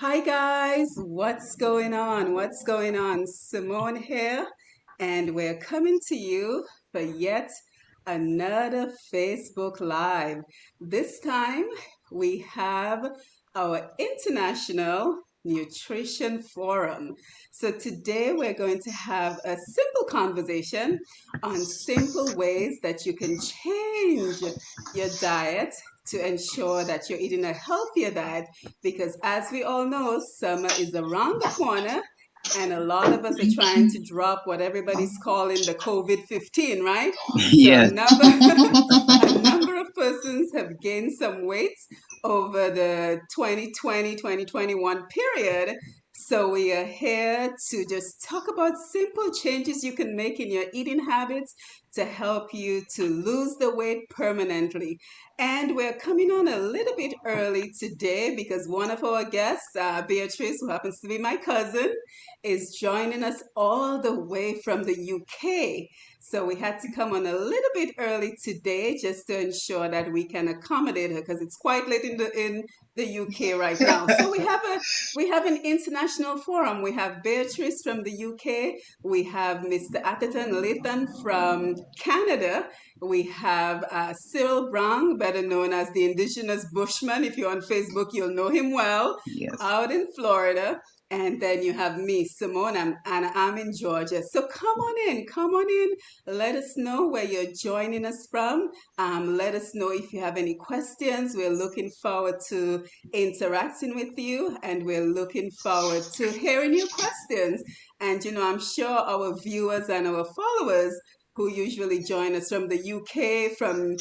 Hi guys, what's going on? What's going on? Simone here, and we're coming to you for yet another Facebook Live. This time we have our International Nutrition Forum. So today we're going to have a simple conversation on simple ways that you can change your diet to ensure that you're eating a healthier diet because as we all know, summer is around the corner and a lot of us are trying to drop what everybody's calling the COVID-15, right? So a Yes. number a number of persons have gained some weight over the 2020-2021 period. So we are here to just talk about simple changes you can make in your eating habits to help you to lose the weight permanently. And we're coming on a little bit early today because one of our guests, Beatrice, who happens to be my cousin, is joining us all the way from the UK. So we had to come on a little bit early today just to ensure that we can accommodate her because it's quite late in the UK right now. So we have an international forum. We have Beatrice from the UK. We have Mr. Atherton Lathan from Canada. We have Cyril Brown, better known as the Indigenous Bushman. If you're on Facebook, you'll know him well, Yes. out in Florida. And then you have me, Simone, and I'm in Georgia. So come on in. Let us know where you're joining us from. Let us know if you have any questions. We're looking forward to interacting with you, and we're looking forward to hearing your questions. And I'm sure our viewers and our followers who usually join us from the UK, from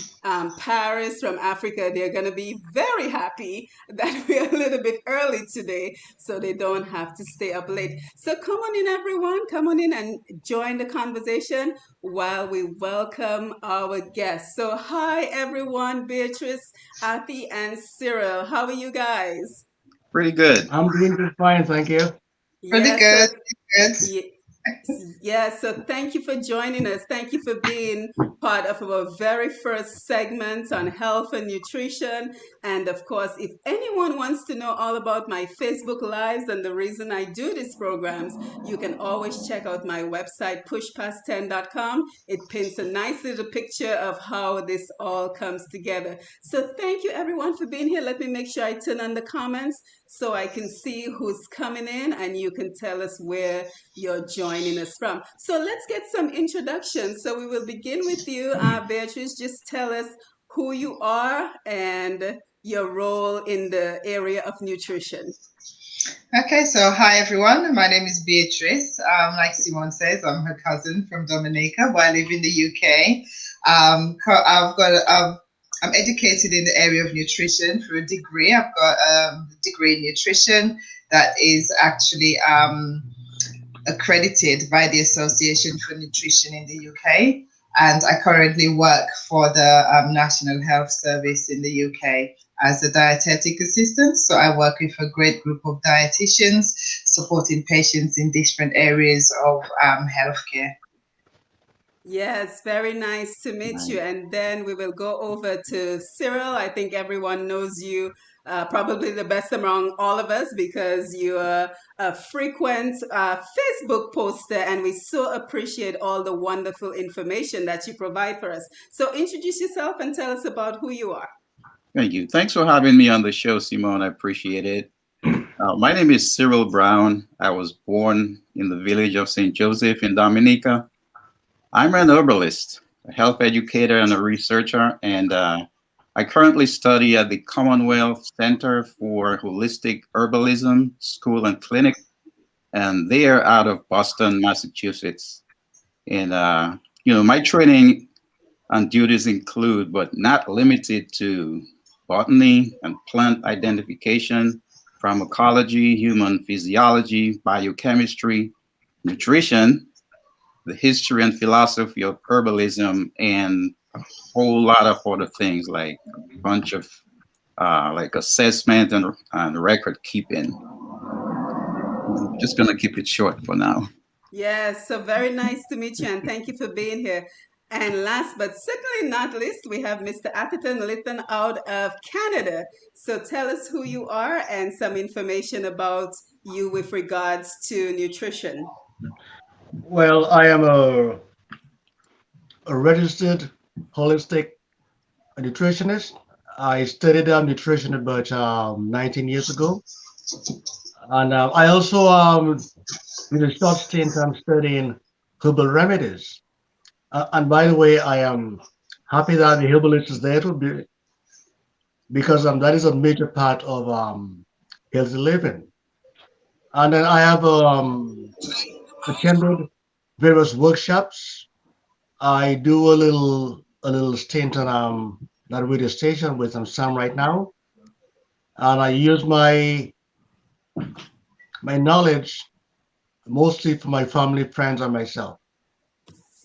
Paris, from Africa, they're going to be very happy that we're a little bit early today so they don't have to stay up late. So come on in, everyone. Come on in and join the conversation while we welcome our guests. So, hi, everyone, Beatrice, Athi, and Cyril. How are you guys? Pretty good. I'm doing just fine, thank you. Pretty Yes, so good. Good. Ye- Yes, so thank you for joining us. Thank you for being part of our very first segment on health and nutrition. And of course, if anyone wants to know all about my Facebook Lives and the reason I do these programs, you can always check out my website, pushpast10.com. It paints a nice little picture of how this all comes together. So thank you everyone for being here. Let me make sure I turn on the comments so I can see who's coming in and you can tell us where you're joining us from. So let's get some introductions. So we will begin with you, Beatrice. Just tell us who you are and your role in the area of nutrition. Okay, so hi everyone. My name is Beatrice. Like Simone says, I'm her cousin from Dominica, but I live in the UK. I'm educated in the area of nutrition through a degree. I've got a degree in nutrition that is actually accredited by the Association for Nutrition in the UK. And I currently work for the National Health Service in the UK as a dietetic assistant. So I work with a great group of dietitians supporting patients in different areas of healthcare. Yes, very nice to meet you. Nice. And then we will go over to Cyril. I think everyone knows you probably the best among all of us because you are a frequent Facebook poster, and we so appreciate all the wonderful information that you provide for us. So introduce yourself and tell us about who you are. Thank you. Thanks for having me on the show, Simone. I appreciate it. My name is Cyril Brown. I was born in the village of St. Joseph in Dominica. I'm an herbalist, a health educator, and a researcher, and I currently study at the Commonwealth Center for Holistic Herbalism School and Clinic, and they are out of Boston, Massachusetts. And my training and duties include, but not limited to, botany and plant identification, pharmacology, human physiology, biochemistry, nutrition, the history and philosophy of herbalism, and a whole lot of other things like a bunch of like assessment and record keeping. I'm just gonna keep it short for now. Yes, so very nice to meet you and thank you for being here. And last but certainly not least, we have Mr. Atherton Litton out of Canada. So tell us who you are and some information about you with regards to nutrition. Well, I am a registered holistic nutritionist. I studied nutrition about 19 years ago. And I also, with a short stint, I'm studying herbal remedies. And by the way, I am happy that the herbalist is there to be, because that is a major part of healthy living. And then I have attended various workshops. I do a little stint on that radio station with Sam right now, and I use my knowledge mostly for my family, friends, and myself.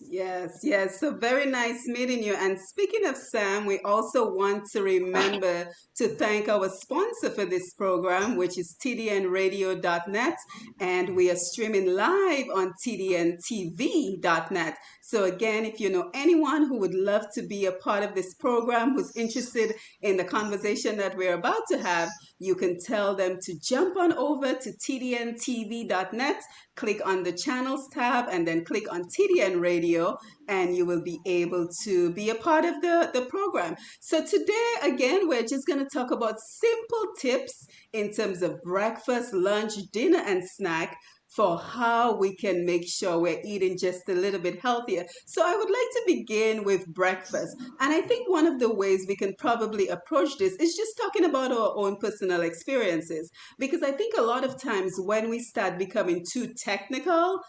Yes, yes. So very nice meeting you. And speaking of Sam, we also want to remember to thank our sponsor for this program, which is tdnradio.net. And we are streaming live on tdntv.net. So again, if you know anyone who would love to be a part of this program, who's interested in the conversation that we're about to have, you can tell them to jump on over to tdntv.net, click on the channels tab, and then click on TDN Radio, and you will be able to be a part of the program. So today, again, we're just going to talk about simple tips in terms of breakfast, lunch, dinner, and snack for how we can make sure we're eating just a little bit healthier. So I would like to begin with breakfast. And I think one of the ways we can probably approach this is just talking about our own personal experiences. Because I think a lot of times when we start becoming too technical,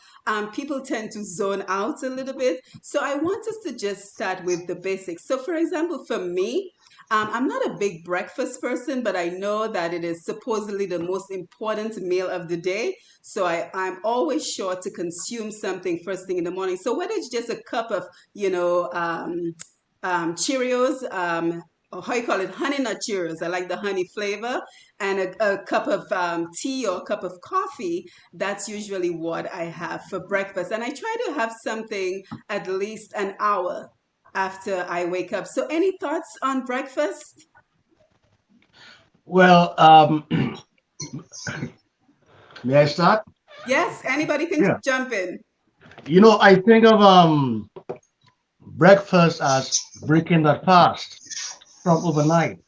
people tend to zone out a little bit. So I want us to just start with the basics. So, for example, for me, I'm not a big breakfast person, but I know that it is supposedly the most important meal of the day. So I'm always sure to consume something first thing in the morning. So whether it's just a cup of, Cheerios, or how you call it, honey nut Cheerios. I like the honey flavor, and a cup of tea or a cup of coffee. That's usually what I have for breakfast. And I try to have something at least an hour after I wake up. So any thoughts on breakfast? Well, may I start? Yes, anybody can Yeah. jump in. I think of breakfast as breaking that fast from overnight.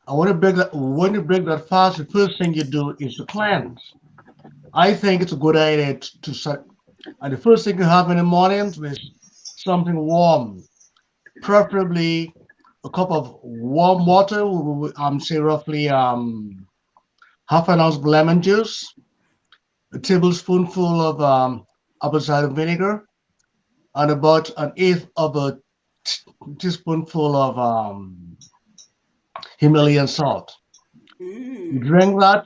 And when you break that fast, the first thing you do is to cleanse. I think it's a good idea to set, and the first thing you have in the mornings is something warm, preferably a cup of warm water. Say roughly half an ounce of lemon juice, a tablespoonful of apple cider vinegar, and about an eighth of a teaspoonful of Himalayan salt. You Mm, drink that,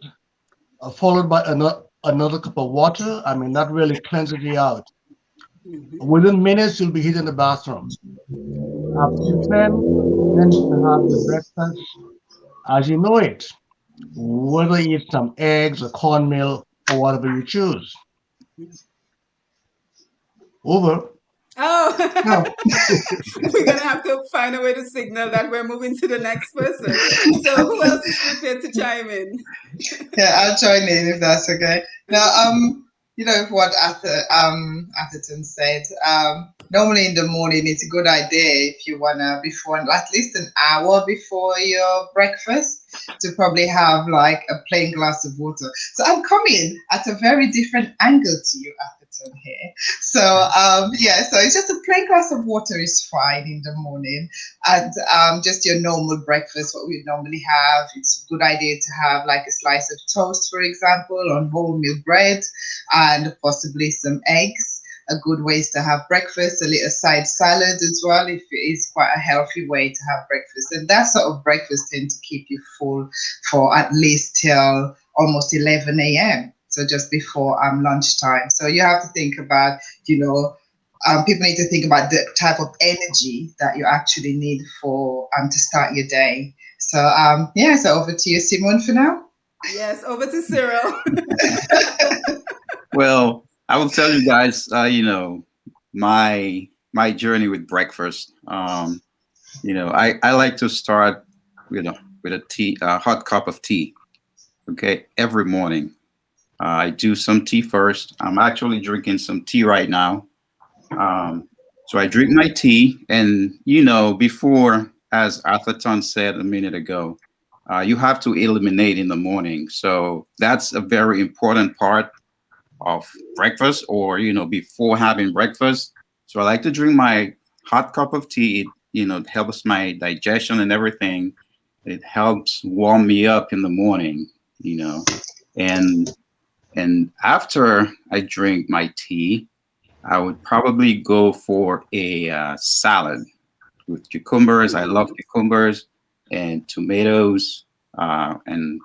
followed by another cup of water. I mean, that really cleanses you out. mhm. Within minutes, you'll be hitting the bathroom. After you cleanse, then you can have your breakfast as you know it, whether you eat some eggs or cornmeal or whatever you choose. Over. Oh, Oh, we're gonna have to find a way to signal that we're moving to the next person. So who else is prepared to chime in? yeah, I'll join in if that's okay. Now, what Atherton said. Normally in the morning, it's a good idea if you wanna before at least an hour before your breakfast to probably have like a plain glass of water. So I'm coming at a very different angle to you, Atherton here. So yeah, so it's just a plain glass of water is fine in the morning, and just your normal breakfast, what we normally have. It's a good idea to have like a slice of toast, for example, on wholemeal bread, and possibly some eggs. A good ways to have breakfast, a little side salad as well, if it is quite a healthy way to have breakfast. And that sort of breakfast tends to keep you full for at least till almost 11 a.m. So just before lunchtime. So you have to think about, people need to think about the type of energy that you actually need for to start your day. So yeah, so over to you, Simone, for now. Yes, over to Cyril. Well, I will tell you guys, my my journey with breakfast. I like to start with a tea, a hot cup of tea. Okay, every morning. I do some tea first. I'm actually drinking some tea right now. So I drink my tea, and before, as Atherton said a minute ago, you have to eliminate in the morning. So that's a very important part of breakfast, or before having breakfast. So I like to drink my hot cup of tea. It helps my digestion and everything. It helps warm me up in the morning. You know, and after I drink my tea, I would probably go for a salad with cucumbers. I love cucumbers and tomatoes, and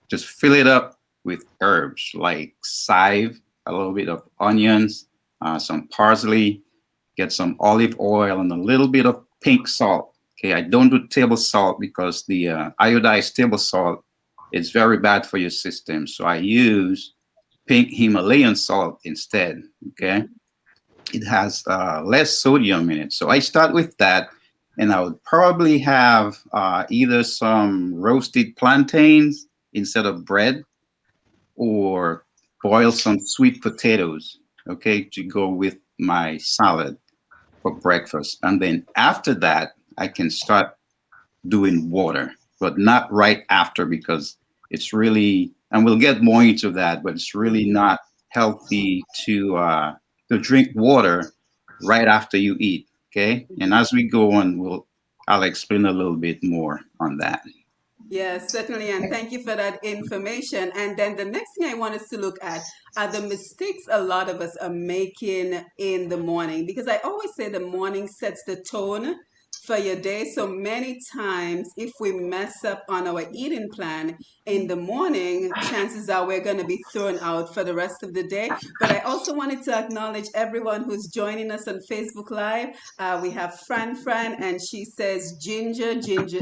just fill it up with herbs like chive, a little bit of onions, some parsley, get some olive oil, and a little bit of pink salt. Okay, I don't do table salt because the iodized table salt is very bad for your system. So I use pink Himalayan salt instead. Okay, it has less sodium in it. So I start with that, and I would probably have either some roasted plantains instead of bread, or boil some sweet potatoes, okay, to go with my salad for breakfast. And then after that, I can start doing water, but not right after, because it's really, and we'll get more into that, but it's really not healthy to drink water right after you eat. Okay. And as we go on, I'll explain a little bit more on that. Yes, certainly. And thank you for that information. And then the next thing I want us to look at are the mistakes a lot of us are making in the morning. Because I always say the morning sets the tone for your day. So many times, if we mess up on our eating plan in the morning, chances are we're going to be thrown out for the rest of the day. But I also wanted to acknowledge everyone who's joining us on Facebook Live. We have Fran, and she says ginger,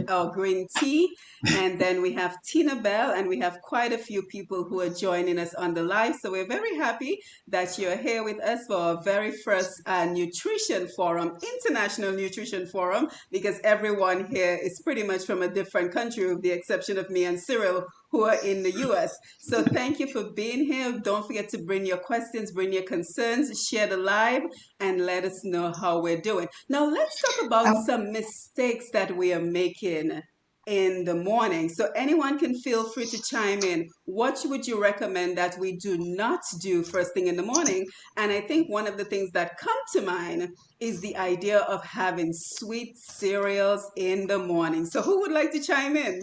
or green tea. And then we have Tina Bell, and we have quite a few people who are joining us on the live. So we're very happy that you're here with us for our very first nutrition forum, International Nutrition Forum, because everyone here is pretty much from a different country, with the exception of me and Cyril, who are in the US. So thank you for being here. Don't forget to bring your questions, bring your concerns, share the live, and let us know how we're doing. Now, let's talk about Um, some mistakes that we are making in the morning. So anyone can feel free to chime in. What would you recommend that we do not do first thing in the morning? And I think one of the things that come to mind is the idea of having sweet cereals in the morning. So who would like to chime in?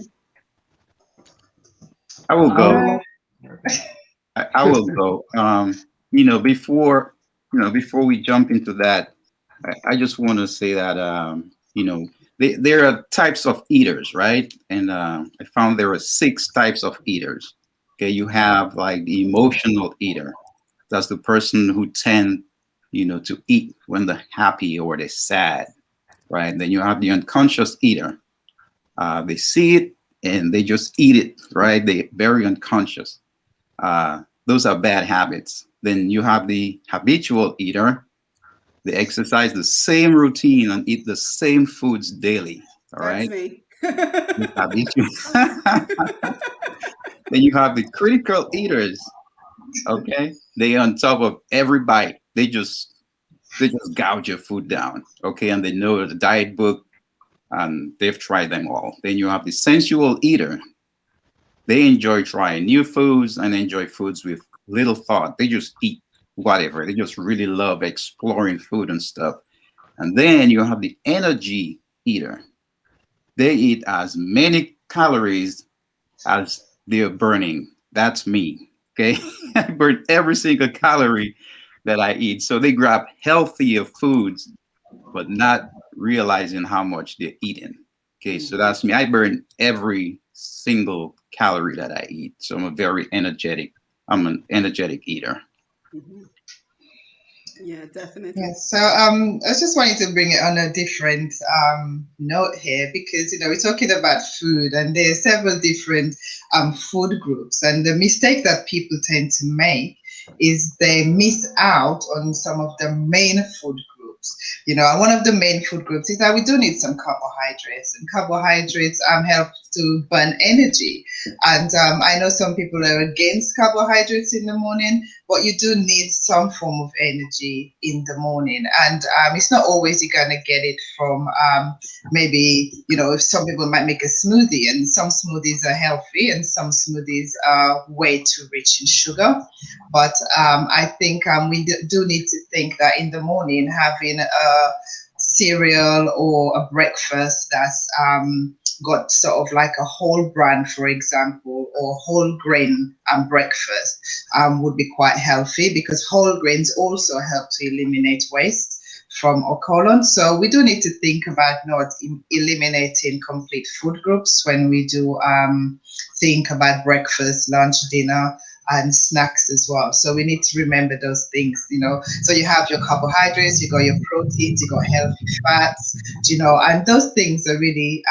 I will I go. will. I will go. Before we jump into that, I just want to say that there are types of eaters, right? And I found there are 6 types of eaters. Okay, you have like the emotional eater. That's the person who tend, to eat when they're happy or they're sad, right? Then you have the unconscious eater. They see it and they just eat it, right? They're very unconscious. Those are bad habits. Then you have the habitual eater. They exercise the same routine and eat the same foods daily. All That's right. me. The habitual. Then you have the critical eaters. Okay. They on top of every bite. They just gouge your food down. Okay. And they know the diet book and they've tried them all. Then you have the sensual eater. They enjoy trying new foods and enjoy foods with little thought. They just eat whatever. They just really love exploring food and stuff. And then you have the energy eater. They eat as many calories as they're burning. That's me. Okay. I burn every single calorie that I eat. So they grab healthier foods, but not realizing how much they're eating. Okay. So Mhm, that's me. I burn every single calorie that I eat. So I'm an energetic eater. mhm. Yeah, definitely. Yes, so I was just wanting to bring it on a different note here, because we're talking about food, and there are several different food groups, and the mistake that people tend to make is they miss out on some of the main food groups. groups. And one of the main food groups is that we do need some carbohydrates, and carbohydrates help to burn energy. And I know some people are against carbohydrates in the morning, but you do need some form of energy in the morning. And it's not always you're going to get it from maybe, if some people might make a smoothie, and some smoothies are healthy and some smoothies are way too rich in sugar. But I think we do need to think that in the morning, having a cereal or a breakfast that's got sort of like a whole bran, for example, or whole grain breakfast would be quite healthy, because whole grains also help to eliminate waste from our colon. So we do need to think about not eliminating complete food groups when we do think about breakfast, lunch, dinner, and snacks as well. So we need to remember those things. So you have your carbohydrates, you got your proteins, you got healthy fats, and those things are really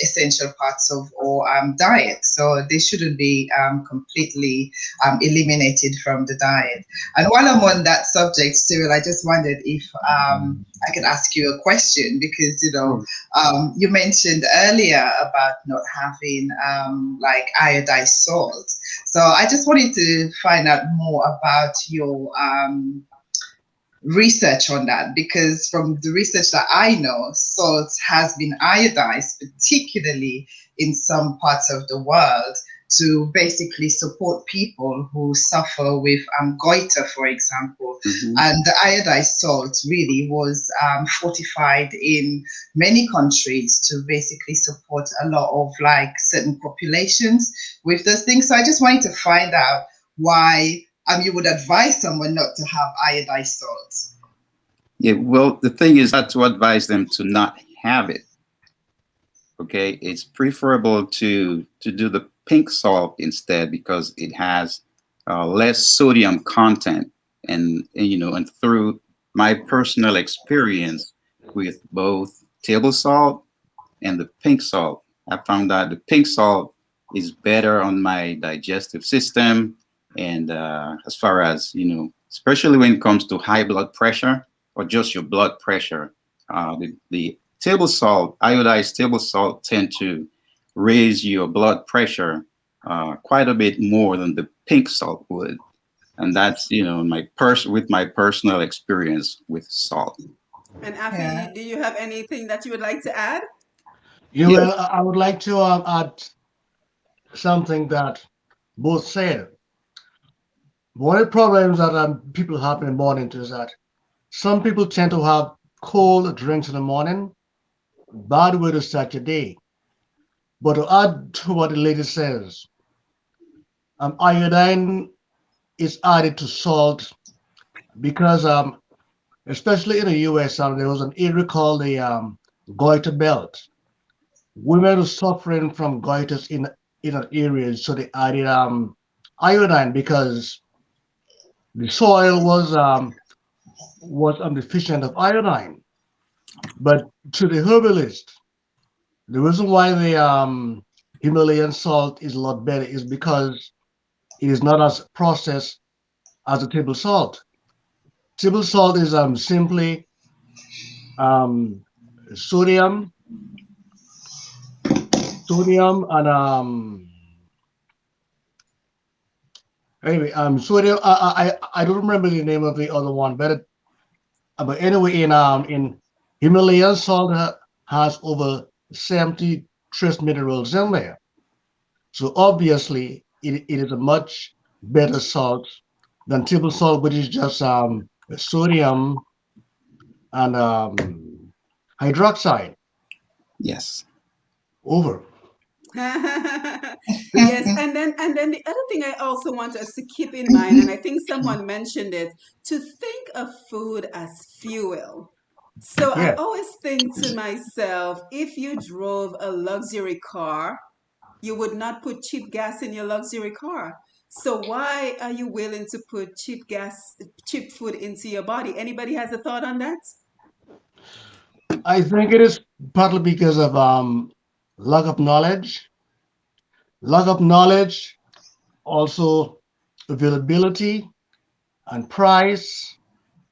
essential parts of our diet. So they shouldn't be completely eliminated from the diet. And while I'm on that subject, Cyril, I just wondered if I can ask you a question, because you mentioned earlier about not having like iodized salt. So I just wanted to find out more about your research on that, because from the research that I know, salt has been iodized, particularly in some parts of the world, to basically support people who suffer with goiter, for example. Mhm. And the iodized salt really was fortified in many countries to basically support a lot of like certain populations with those things. So I just wanted to find out why you would advise someone not to have iodized salt. Yeah, well, the thing is not to advise them to not have it. Okay, it's preferable to do the pink salt instead, because it has less sodium content, and through my personal experience with both table salt and the pink salt, I found that the pink salt is better on my digestive system, and as far as especially when it comes to high blood pressure or just your blood pressure, the table salt, iodized table salt, tend to raise your blood pressure quite a bit more than the pink salt would, and that's with my personal experience with salt. And Yeah. Afi, do you have anything that you would like to add? You Yeah. will. I would like to add something that both said. One of the problems that people have in the morning is that some people tend to have cold drinks in the morning, bad way to start your day. But to add to what the lady says, iodine is added to salt because, especially in the US, there was an area called the goiter belt. Women were suffering from goiters in an area, so they added iodine because the soil was deficient of iodine. But to the herbalist, the reason why the Himalayan salt is a lot better is because it is not as processed as a table salt. Table salt is simply um, sodium, sodium, and anyway, sodium. I don't remember the name of the other one, but anyway, in Himalayan salt has over 70 trace minerals in there. So obviously, it is a much better salt than table salt, which is just sodium and hydroxide Yes. over. Yes, and then the other thing I also want us to keep in mind, and I think someone mentioned it, to think of food as fuel. So I Yeah, always think to myself, if you drove a luxury car, you would not put cheap gas in your luxury car. So why are you willing to put cheap food into your body? Anybody has a thought on that? I think it is partly because of lack of knowledge, lack of knowledge, also availability and price,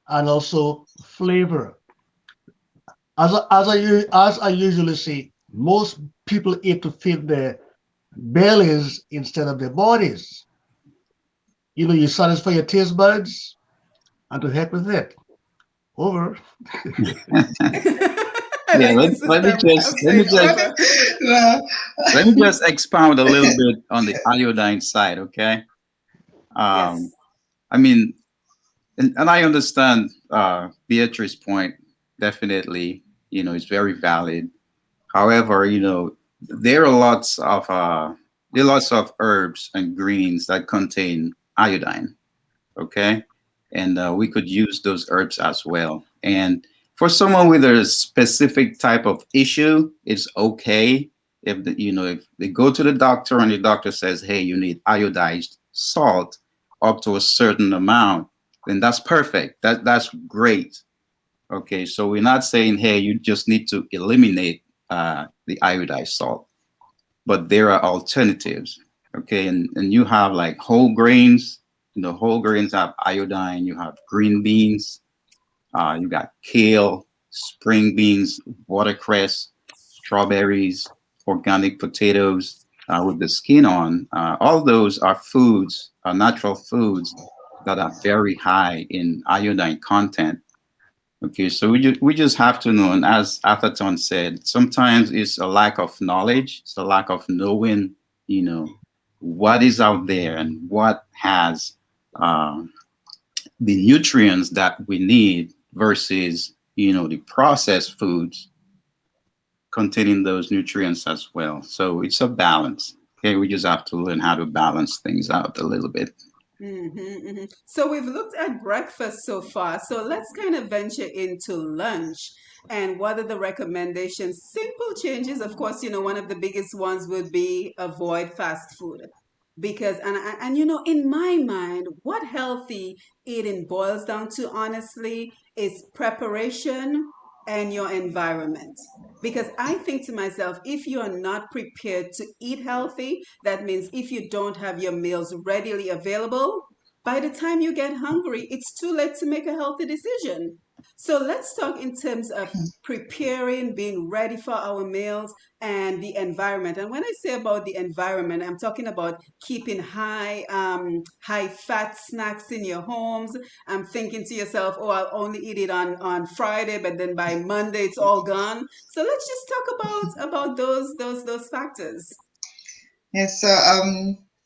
and also flavor. as I usually say, most people eat to feed their bellies instead of their bodies. You satisfy your taste buds, and to heck with it. Over. I Yeah, like it, Sister Brown let me saying just What over. if- well, let me just expound a little bit on the iodine side, okay? Um, Yes. I mean, and I understand Beatrice's point. Definitely, it's very valid. However, there are lots of herbs and greens that contain iodine. Okay, and we could use those herbs as well. And for someone with a specific type of issue, it's okay if they go to the doctor and the doctor says, "Hey, you need iodized salt up to a certain amount," then that's perfect. That's great. Okay, so we're not saying, "Hey, you just need to eliminate the iodized salt," but there are alternatives. Okay, and you have like whole grains. Whole grains have iodine. You have green beans. You got kale, spring beans, watercress, strawberries, organic potatoes with the skin on. All those are foods, are natural foods that are very high in iodine content. Okay, so we just have to know, and as Atherton said, sometimes it's a lack of knowledge, it's a lack of knowing, you know, what is out there and what has um, the nutrients that we need versus, the processed foods containing those nutrients as well. So it's a balance. Okay, we just have to learn how to balance things out a little bit. So we've looked at breakfast so far. So let's kind of venture into lunch. And what are the recommendations? Simple changes. Of course, one of the biggest ones would be avoid fast food. Because, in my mind, what healthy eating boils down to, honestly, is preparation and your environment. Because I think to myself, if you are not prepared to eat healthy, that means if you don't have your meals readily available, by the time you get hungry, it's too late to make a healthy decision. So let's talk in terms of preparing, being ready for our meals, and the environment. And when I say about the environment, I'm talking about keeping high fat snacks in your homes. I'm thinking to yourself, oh, I'll only eat it on Friday, but then by Monday it's all gone. So let's just talk about those factors. yes, so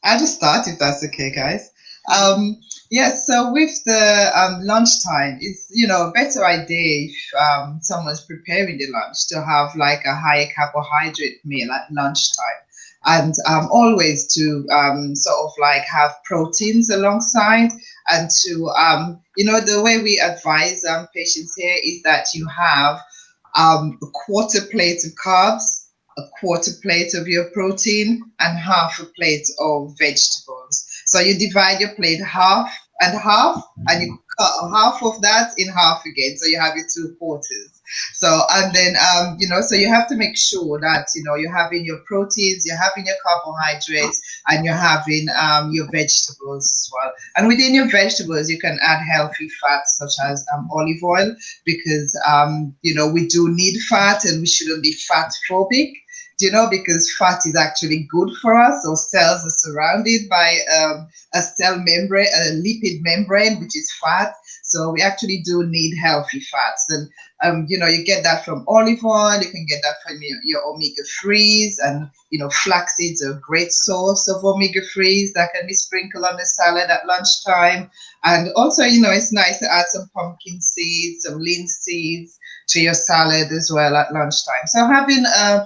I'll just start if that's okay, guys. Mm-hmm. Yes, so with the lunchtime, it's a better idea if someone's preparing the lunch to have like a high carbohydrate meal at lunchtime, and always to sort of like have proteins alongside, and to the way we advise patients here is that you have a quarter plate of carbs, a quarter plate of your protein, and half a plate of vegetables. So you divide your plate half, and you cut half of that in half again. So you have your two quarters. So and then so you have to make sure that you're having your proteins, you're having your carbohydrates, and you're having your vegetables as well. And within your vegetables, you can add healthy fats such as olive oil, because we do need fat and we shouldn't be fat phobic, because fat is actually good for us. Our cells are surrounded by a cell membrane, a lipid membrane, which is fat. So we actually do need healthy fats. And you get that from olive oil, you can get that from your omega-3s, and flax seeds are a great source of omega-3s that can be sprinkled on the salad at lunchtime. And also, it's nice to add some pumpkin seeds, some linseeds to your salad as well at lunchtime. So having a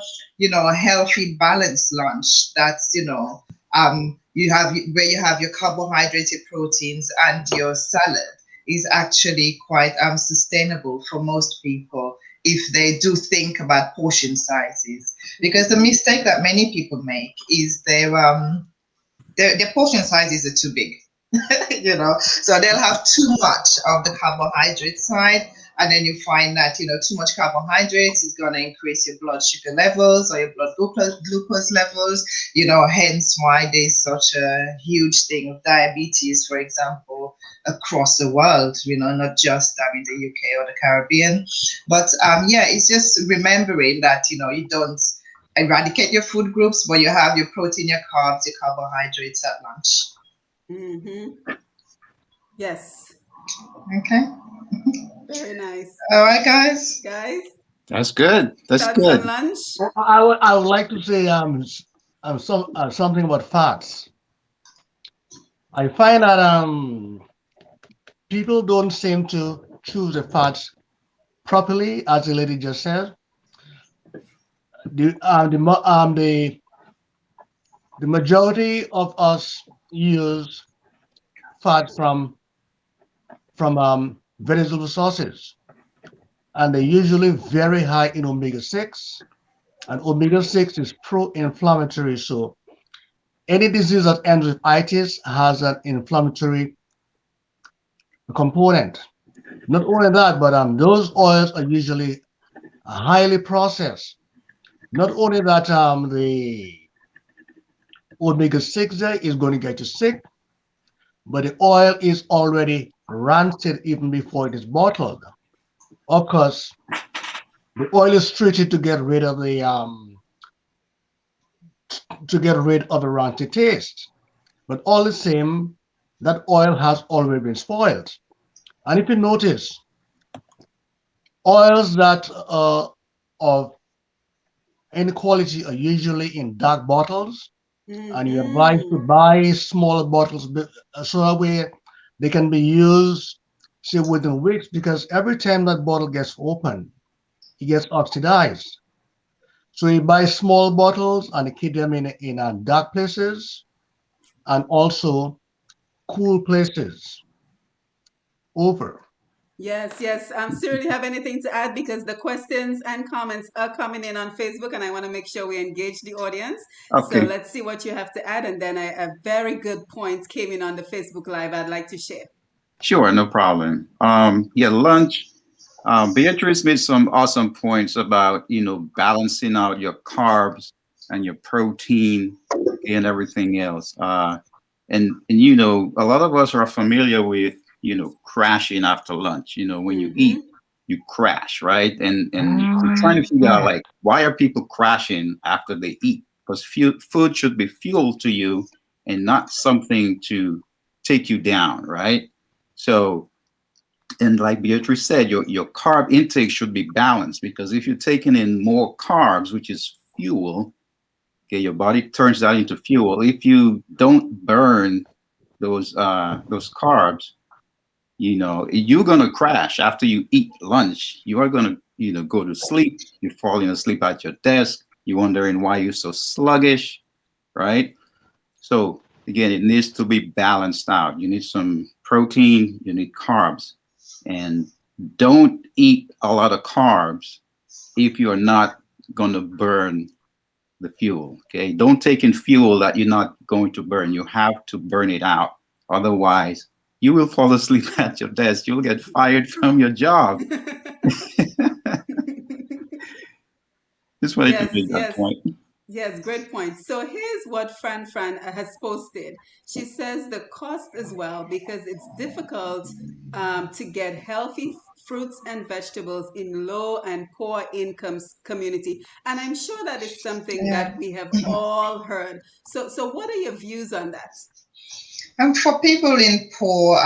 healthy, balanced lunch that's you have where you have your carbohydrate, proteins, and your salad is actually quite sustainable for most people if they do think about portion sizes. Because the mistake that many people make is their portion sizes are too big. So they'll have too much of the carbohydrate side, and then you find that too much carbohydrates is going to increase your blood sugar levels or your blood glucose levels. Hence why there's such a huge thing of diabetes, for example, across the world, not just in the UK or the Caribbean. But yeah, it's just remembering that, you don't eradicate your food groups, but you have your protein, your carbs, your carbohydrates at lunch. Mm-hmm. Yes. Okay. Very nice. All right, guys. Guys, That's good. That's thoughts on good. lunch? I would like to say something about fats. I find that people don't seem to choose the fats properly, as the lady just said. The majority of us use fat from vegetable sources, and they're usually very high in omega-6, and omega-6 is pro-inflammatory. So any disease that ends with itis has an inflammatory component. Not only that, but those oils are usually highly processed. Not only that, the omega-6 there is going to get you sick, but the oil is already rancid even before it is bottled. Of course, the oil is treated to get rid of the rancid taste. But all the same, that oil has already been spoiled. And if you notice, oils that are of any quality are usually in dark bottles, and you're advised to Mm-hmm. buy smaller bottles so that way they can be used, say, within weeks, because every time that bottle gets opened, it gets oxidized. So you buy small bottles and you keep them in dark places and also cool places over. Yes, yes. Cyril, you have anything to add? Because the questions and comments are coming in on Facebook, and I want to make sure we engage the audience. So Okay. let's see what you have to add. And then a very good point came in on the Facebook Live I'd like to share. Sure, no problem. Yeah, lunch. Beatrice made some awesome points about, balancing out your carbs and your protein and everything else. And a lot of us are familiar with, crashing after lunch. When you Mm-hmm. eat, you crash, right? And I'm trying to figure out, like, why are people crashing after they eat? Because food should be fuel to you and not something to take you down, right? So, and like Beatrice said, your carb intake should be balanced, because if you're taking in more carbs, which is fuel, okay, your body turns that into fuel. If you don't burn those carbs, you're gonna crash after you eat lunch. You are gonna, go to sleep. You're falling asleep at your desk. You're wondering why you're so sluggish, right? So again, it needs to be balanced out. You need some protein, you need carbs, and don't eat a lot of carbs if you're not going to burn the fuel. Okay, don't take in fuel that you're not going to burn. You have to burn it out. Otherwise, you will fall asleep at your desk. You'll get fired from your job. Just wanted to Yes, make that yes. point. Yes, great point. So here's what Fran has posted. She says the cost as well, because it's difficult to get healthy fruits and vegetables in low and poor incomes community. And I'm sure that is something Yeah. that we have all heard. So what are your views on that? And for people in poor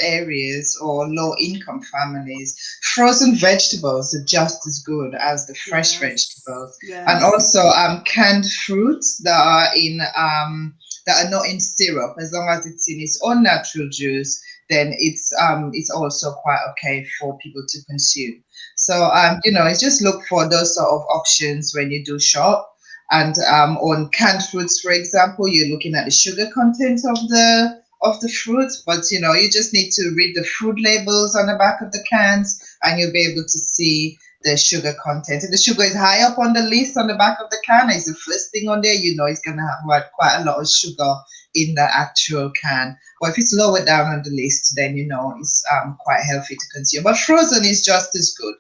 areas or low income families, frozen vegetables are just as good as the fresh Yes, vegetables. And yes. also canned fruits that are not in syrup, as long as it's in its own natural juice, then it's also quite okay for people to consume. So it's just look for those sort of options when you do shop. And on canned fruits, for example, you're looking at the sugar content of the fruits, but you just need to read the food labels on the back of the cans, and you'll be able to see the sugar content. If the sugar is high up on the list on the back of the can, it's the first thing on there, it's going to have quite a lot of sugar in the actual can. But if it's lower down on the list, then it's quite healthy to consume. But frozen is just as good.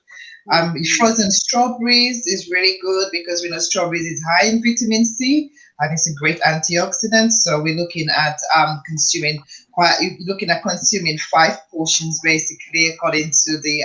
Mhm. Frozen strawberries is really good because we know strawberries is high in vitamin C, and it's a great antioxidant. So we're looking at consuming 5 portions basically, according to the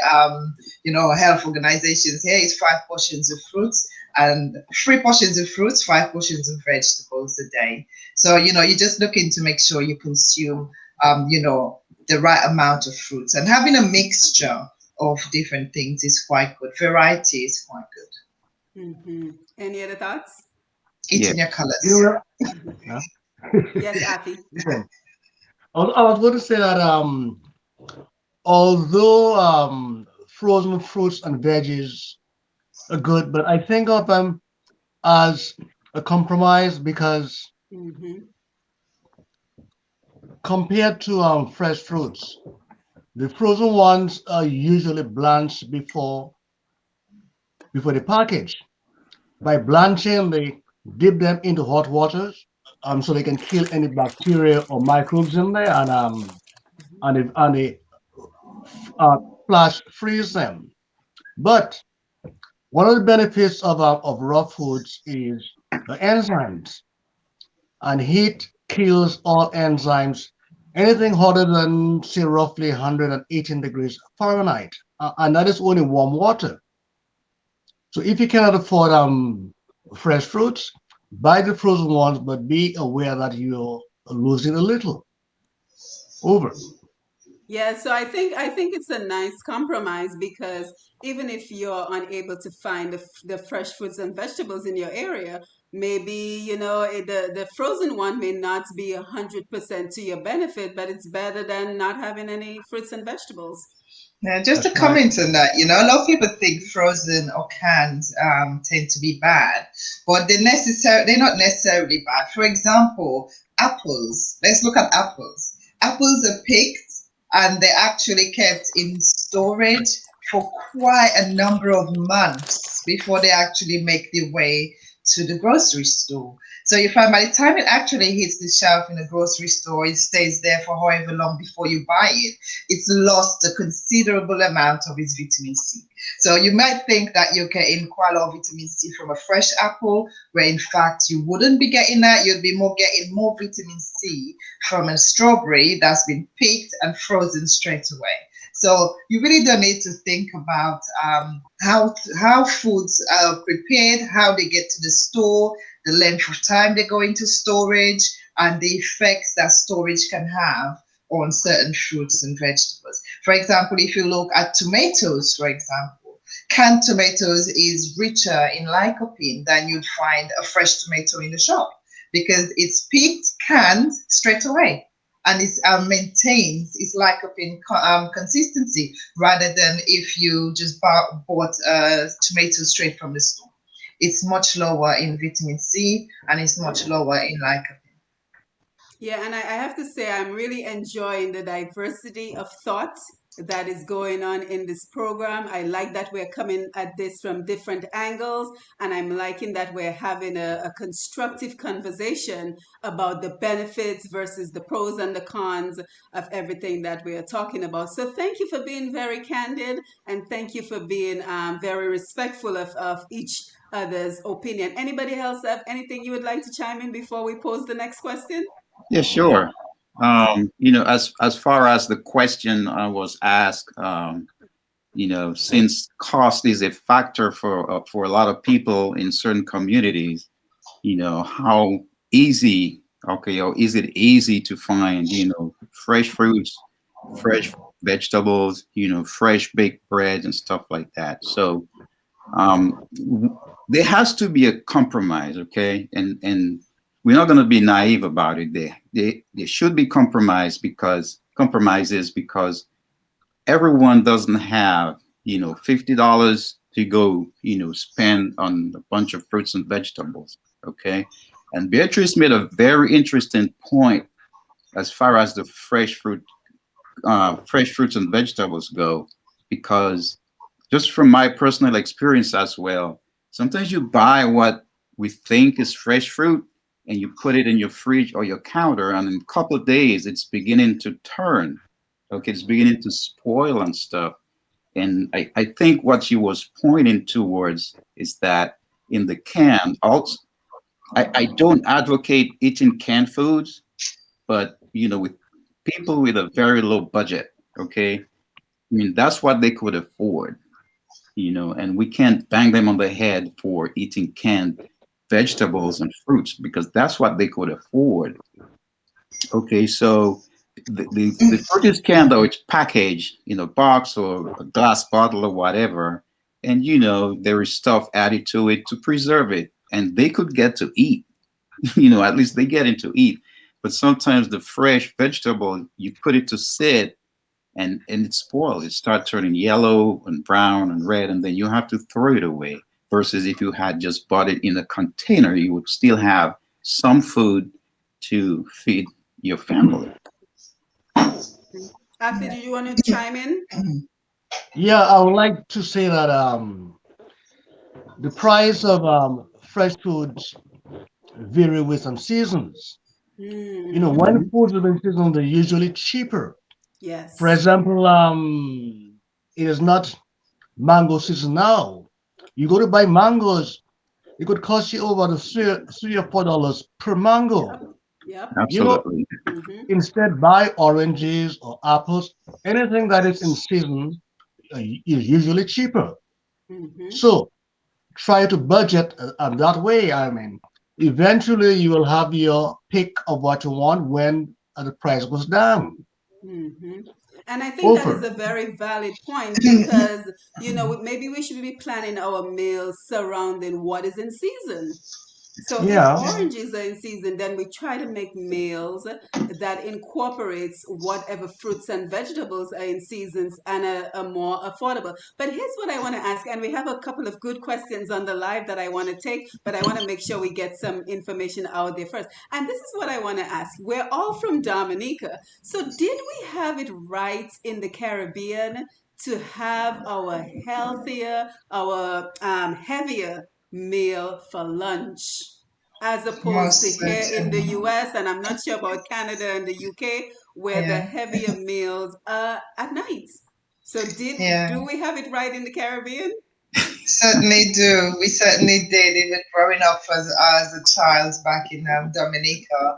health organizations. Here is 5 portions of fruits and 3 portions of fruits, 5 portions of vegetables a day. So you're just looking to make sure you consume the right amount of fruits, and having a mixture of different things is quite good. Variety is quite good. Any other thoughts? Eat Yeah. in your colors. Yeah. Yes, Afi. Okay. I was going to say that although frozen fruits and veggies are good, but I think of them as a compromise because compared to fresh fruits, the frozen ones are usually blanched before the package. By blanching, they dip them into hot water, so they can kill any bacteria or microbes in there, and they flash freeze them. But one of the benefits of raw foods is the enzymes, and heat kills all enzymes. Anything hotter than, say, roughly 118 degrees Fahrenheit, and that is only warm water. So if you cannot afford fresh fruits, buy the frozen ones, but be aware that you're losing a little. Over. Yeah, so I think it's a nice compromise because even if you're unable to find the fresh fruits and vegetables in your area, maybe the frozen one may not be 100% to your benefit, but it's better than not having any fruits and vegetables. Yeah, just to That's right. comment on that, a lot of people think frozen or canned tend to be bad, but they're not necessarily bad. For example, apples. Let's look at apples. Apples are picked and they're actually kept in storage for quite a number of months before they actually make their way to the grocery store. So you find by the time it actually hits the shelf in the grocery store, it stays there for however long before you buy it. It's lost a considerable amount of its vitamin C. So you might think that you're getting quite a lot of vitamin C from a fresh apple, where in fact you wouldn't be getting that. You'd be getting more vitamin C from a strawberry that's been picked and frozen straight away. So you really don't need to think about how foods are prepared, how they get to the store, the length of time they go into storage, and the effects that storage can have on certain fruits and vegetables. For example, if you look at tomatoes, for example, canned tomatoes is richer in lycopene than you'd find a fresh tomato in the shop because it's picked, canned straight away. And it maintains its lycopene consistency rather than if you just bought tomatoes straight from the store. It's much lower in vitamin C and it's much lower in lycopene. Yeah, and I have to say, I'm really enjoying the diversity of thought that is going on in this program. I like that we're coming at this from different angles, and I'm liking that we're having a constructive conversation about the benefits versus the pros and the cons of everything that we are talking about. So, thank you for being very candid, and thank you for being very respectful of each other's opinion. Anybody else have anything you would like to chime in before we pose the next question? Yeah, sure. As far as the question was asked, since cost is a factor for a lot of people in certain communities, how easy, okay, or is it easy to find, fresh fruits, fresh vegetables, fresh baked bread and stuff like that. So there has to be a compromise, okay, and we're not going to be naive about it. There should be compromises because everyone doesn't have $50 to go spend on a bunch of fruits and vegetables, okay. And Beatrice made a very interesting point as far as the fresh fruits and vegetables go, because just from my personal experience as well, sometimes you buy what we think is fresh fruit and you put it in your fridge or your counter, and in a couple of days it's beginning to turn. Okay, it's beginning to spoil and stuff. And I think what she was pointing towards is that in the can, also I don't advocate eating canned foods, but with people with a very low budget, okay, I mean that's what they could afford, and we can't bang them on the head for eating canned vegetables and fruits because that's what they could afford. Okay, so the fruit is canned or it's packaged in a box or a glass bottle or whatever, and there is stuff added to it to preserve it, and they could get to eat. At least they get into eat. But sometimes the fresh vegetable, you put it to sit and it spoils. It starts turning yellow and brown and red, and then you have to throw it away. Versus if you had just bought it in a container, you would still have some food to feed your family. Afi, do you want to chime in? Yeah, I would like to say that the price of fresh foods vary with some seasons. When Mm-hmm. foods have been seasoned, they're usually cheaper. For Yes. example, it is not mango season now. You go to buy mangoes, it could cost you over the $3 or $4 per mango. Yep. Yep. You know, Absolutely. Mm-hmm. instead buy oranges or apples. Anything that is in season is usually cheaper. Mm-hmm. So try to budget that way. I mean, eventually you will have your pick of what you want when the price goes down. Mm-hmm. And I think that is Over. a very valid point because, maybe we should be planning our meals surrounding what is in season. So if Yeah. oranges are in season, then we try to make meals that incorporates whatever fruits and vegetables are in seasons and are more affordable. But here's what I want to ask, and we have a couple of good questions on the live that I want to take, but I want to make sure we get some information out there first. And this is what I want to ask. We're all from Dominica. So did we have it right in the Caribbean to have our healthier, our heavier meal for lunch as opposed to Most here in the certainly. US, and I'm not sure about Canada and the UK, where the Yeah. heavier meals are at night. So do Yeah. we have it right in the Caribbean? Certainly do. We certainly did. Even growing up as a child back in Dominica,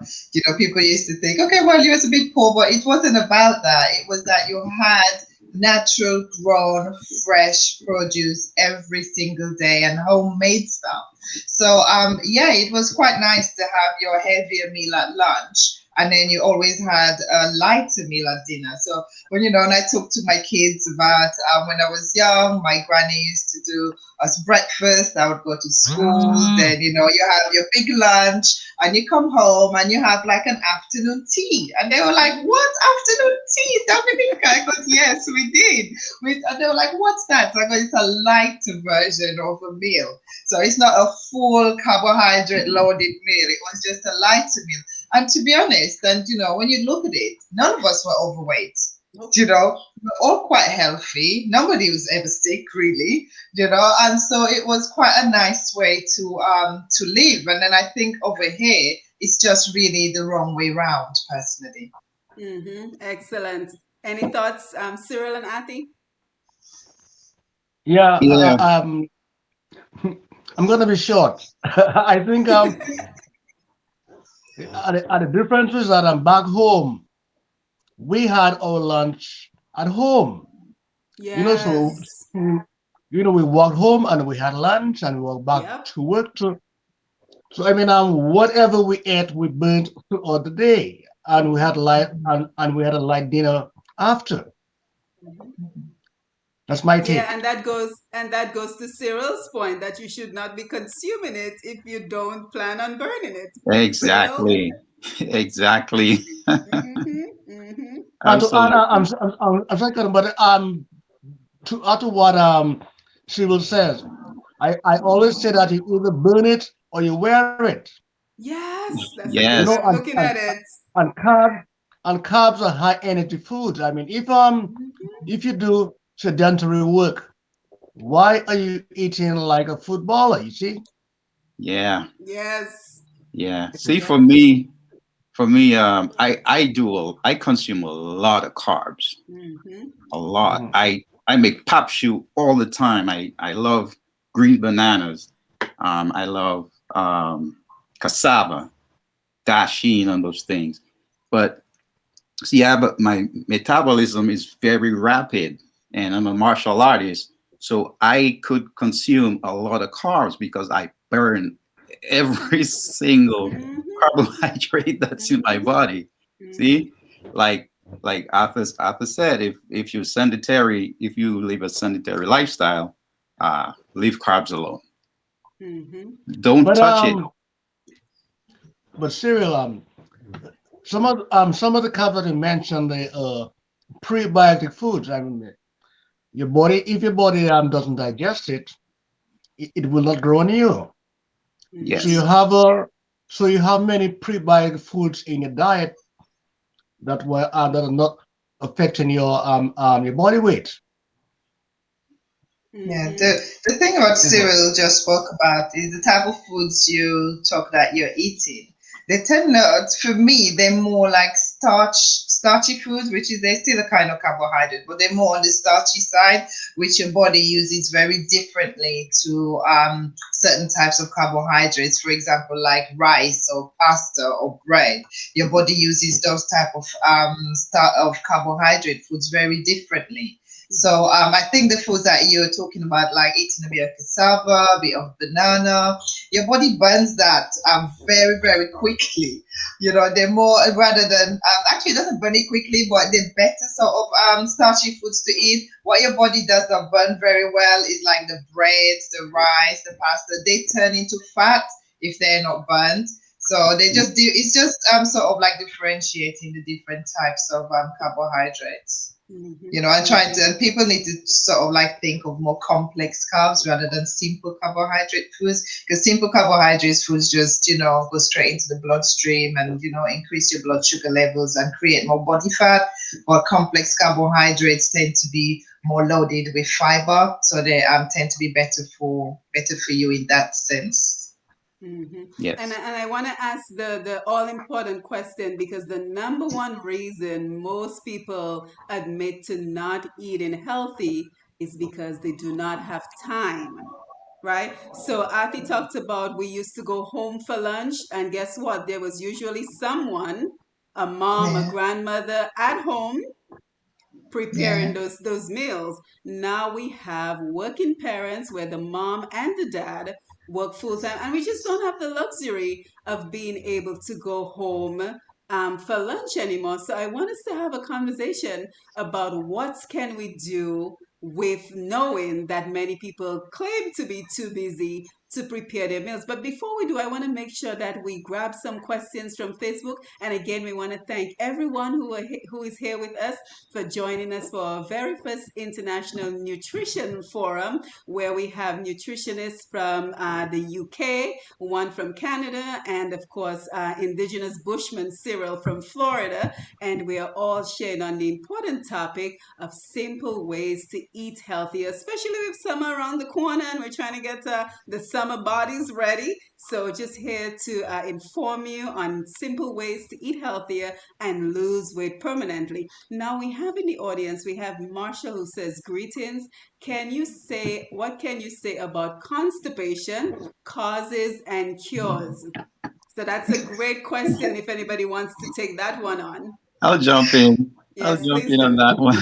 people used to think, okay, well, you was a bit poor, but it wasn't about that. It was that you had natural grown, fresh produce every single day and homemade stuff. So, yeah, it was quite nice to have your heavier meal at lunch. And then you always had a lighter meal at dinner. So when I talk to my kids about when I was young, my granny used to do us breakfast. I would go to school. Then you have your big lunch, and you come home and you have like an afternoon tea. And they were like, "What afternoon tea, Dominica?" I go, "Yes, we did." And they were like, "What's that?" So I go, "It's a lighter version of a meal. So it's not a full carbohydrate loaded meal. It was just a lighter meal." And to be honest, and when you look at it, none of us were overweight. Nope. We're all quite healthy. Nobody was ever sick, really. And so it was quite a nice way to live. And then I think over here it's just really the wrong way round, personally. Mm-hmm. Excellent. Any thoughts, Cyril and Ati? Yeah. Yeah. I'm gonna be short. I think at the difference is that I'm back home. We had our lunch at home. So Yes. we walked home and we had lunch and we walked back Yep. to work. So I mean, whatever we ate, we burned throughout the day, and we had light and we had a light dinner after. Mhm. That's my Yeah, take. and that goes to Cyril's point that you should not be consuming it if you don't plan on burning it. Cyril? Exactly. Exactly. Mm-hmm. Mm-hmm. And to add, Absolutely. I'm second, but to add to what Cyril says, I always say that you either burn it or you wear it. Yes, that's a good You way Yes. know, of looking at it. and carbs are high energy foods. I mean, Mhm. if you do sedentary work, why are you eating like a footballer? You see? Yeah. Yes. Yeah. See, for Exactly. me, I consume a lot of carbs. Mm-hmm. A lot. Mhm. I make pop shoe all the time. I love green bananas. I love cassava, dasheen, and those things. But see, but my metabolism is very rapid, and I'm a martial artist, so I could consume a lot of carbs because I burn every single carbohydrate that's in my body. See, like Arthur said, if you're sedentary, if you live a sedentary lifestyle, leave carbs alone. Don't But touch it. Cyril, some of the carbs that you mentioned, the prebiotic foods. I mean, your body, if your body doesn't digest it, it will not grow on you. Yes. So you have many prebiotic foods in your diet that are not affecting your body weight. Yeah, the thing about Cyril just spoke about is the type of foods you talk that you're eating. They tend not, for me, they're more like starchy foods, which is they're still a kind of carbohydrate, but they're more on the starchy side, which your body uses very differently to certain types of carbohydrates. For example, like rice or pasta or bread, your body uses those type of of carbohydrate foods very differently. So I think the foods that you're talking about, like eating a bit of cassava, a bit of banana, your body burns that very, very quickly. You know, they're more rather than actually it doesn't burn it quickly, but they're better sort of starchy foods to eat. What your body does not burn very well is like the breads, the rice, the pasta. They turn into fat if they're not burnt. So they just do. It's just sort of like differentiating the different types of carbohydrates. You know, and people need to sort of like think of more complex carbs rather than simple carbohydrate foods, because simple carbohydrates foods just, you know, go straight into the bloodstream and, you know, increase your blood sugar levels and create more body fat. But complex carbohydrates tend to be more loaded with fiber, so they tend to be better for you in that sense. Yes. And I want to ask the all important question, because the number one reason most people admit to not eating healthy is because they do not have time, right? So Afi talked about we used to go home for lunch, and guess what? There was usually someone, a mom, a Yeah, grandmother at home preparing yeah. those meals. Now we have working parents where the mom and the dad work full time, and we just don't have the luxury of being able to go home for lunch anymore. So I want us to have a conversation about what can we do with knowing that many people claim to be too busy to prepare their meals. But before we do, I want to make sure that we grab some questions from Facebook. And again, we want to thank everyone who is here with us for joining us for our very first International Nutrition Forum, where we have nutritionists from the UK, one from Canada, and of course, Indigenous Bushman Cyril from Florida. And we are all sharing on the important topic of simple ways to eat healthy, especially with summer around the corner and we're trying to get the summer bodies ready. So just here to inform you on simple ways to eat healthier and lose weight permanently. Now we have in the audience, we have Marshall who says, greetings. What can you say about constipation, causes and cures? So that's a great question if anybody wants to take that one on. I'll jump in. I'll Yes, jump please in on do. that one.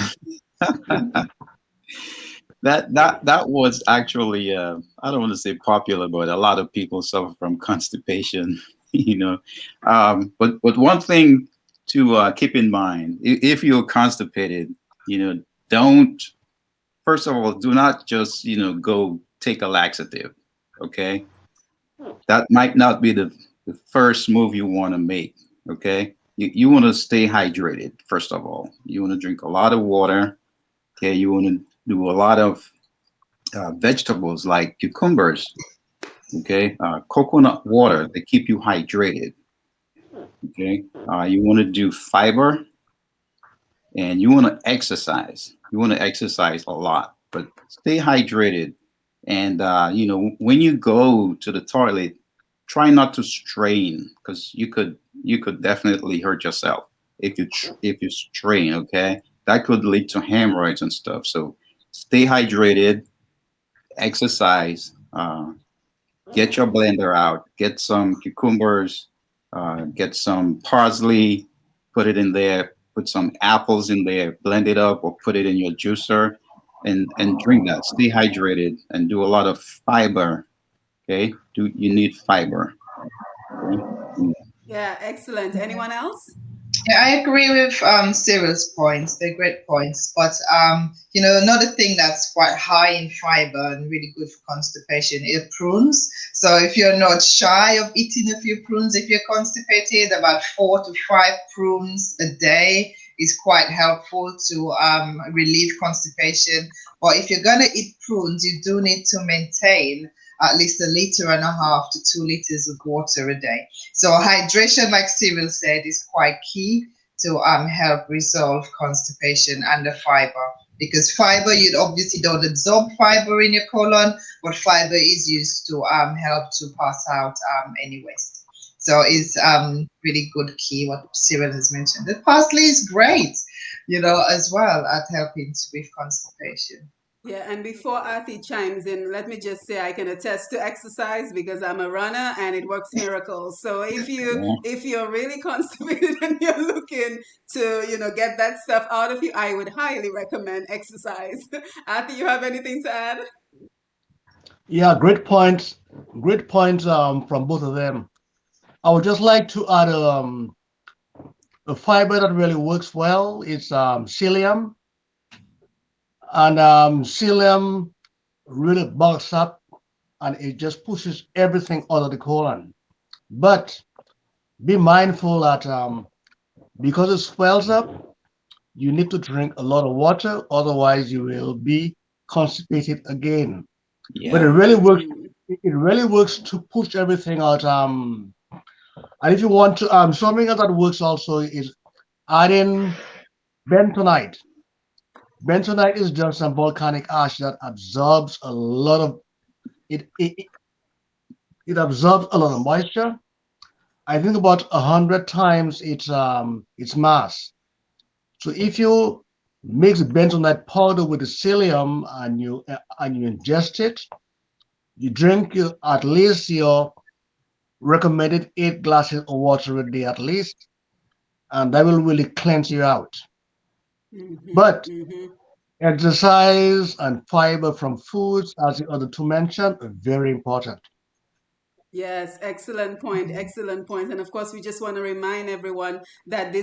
That was actually I don't want to say popular, but a lot of people suffer from constipation. You know, but one thing to keep in mind, if you're constipated, you know, don't, first of all, do not just, you know, go take a laxative. Okay, that might not be the first move you want to make. Okay, you want to stay hydrated. First of all, you want to drink a lot of water. Okay, you want to do a lot of vegetables like cucumbers, okay, coconut water that keep you hydrated, okay. You want to do fiber, and you want to exercise. You want to exercise a lot, but stay hydrated. And you know, when you go to the toilet, try not to strain, because you could definitely hurt yourself if you strain. Okay, that could lead to hemorrhoids and stuff. So stay hydrated, exercise, get your blender out, get some cucumbers, get some parsley, put it in there, put some apples in there, blend it up, or put it in your juicer, and drink that. Stay hydrated and do a lot of fiber. Okay, you need fiber. Okay? Yeah, excellent. Anyone else? Yeah, I agree with Cyril's points. They're great points. But another thing that's quite high in fiber and really good for constipation is prunes. So if you're not shy of eating a few prunes, if you're constipated, about 4 to 5 prunes a day is quite helpful to relieve constipation. But if you're gonna eat prunes, you do need to maintain at least 1.5 to 2 liters of water a day. So hydration, like Cyril said, is quite key to help resolve constipation and the fiber. Because fiber, you obviously don't absorb fiber in your colon, but fiber is used to help to pass out any waste. So it's really good key what Cyril has mentioned. The parsley is great, as well at helping with constipation. Yeah, and before Artie chimes in, let me just say I can attest to exercise because I'm a runner and it works miracles. So Yeah. if you're really constipated and you're looking to, get that stuff out of you, I would highly recommend exercise. Artie, you have anything to add? Yeah, great points. Great points from both of them. I would just like to add a fiber that really works well. It's psyllium, and psyllium really bulks up and it just pushes everything out of the colon. But be mindful that because it swells up, you need to drink a lot of water, otherwise you will be constipated again. But it Yeah. really works. Mm. It really works to push everything out. And if you want to, something else that works also is adding bentonite. Bentonite is just a volcanic ash that absorbs a lot of it. It absorbs a lot of moisture. I think about 100 times its mass. So if you mix bentonite powder with the psyllium and you ingest it, you drink at least your recommended 8 glasses of water a day at least, and that will really cleanse you out. Mm-hmm, But mm-hmm. exercise and fiber from foods, as the other two mentioned, are very important. Yes, excellent point. Excellent point. And of course, we just want to remind everyone that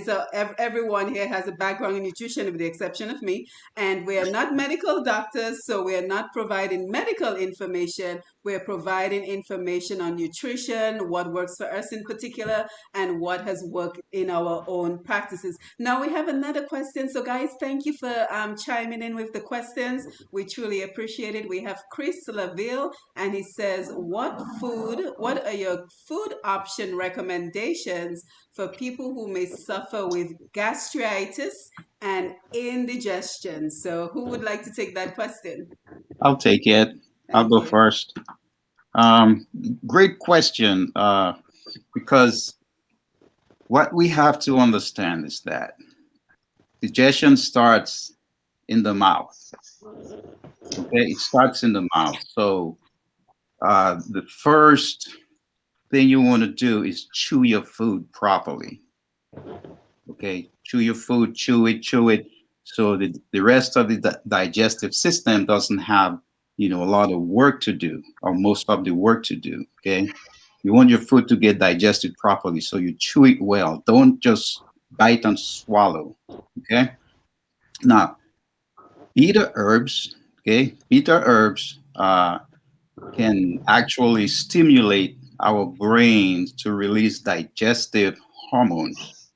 everyone here has a background in nutrition, with the exception of me. And we are not medical doctors, so we are not providing medical information. We're providing information on nutrition, what works for us in particular, and what has worked in our own practices. Now we have another question. So, guys, thank you for chiming in with the questions. We truly appreciate it. We have Chris Laville, and he says, what are your food option recommendations for people who may suffer with gastritis and indigestion? So, who would like to take that question? I'll take it. I'll Thank go you. first. Great question. Because what we have to understand is that digestion starts in the mouth. Okay, it starts in the mouth. So the first thing you want to do is chew your food properly. Okay, chew your food, chew it, so the rest of the digestive system doesn't have, a lot of work to do, or most of the work to do. Okay, you want your food to get digested properly, so you chew it well. Don't just bite and swallow. Okay, now bitter herbs. Okay, bitter herbs can actually stimulate our brain to release digestive hormones.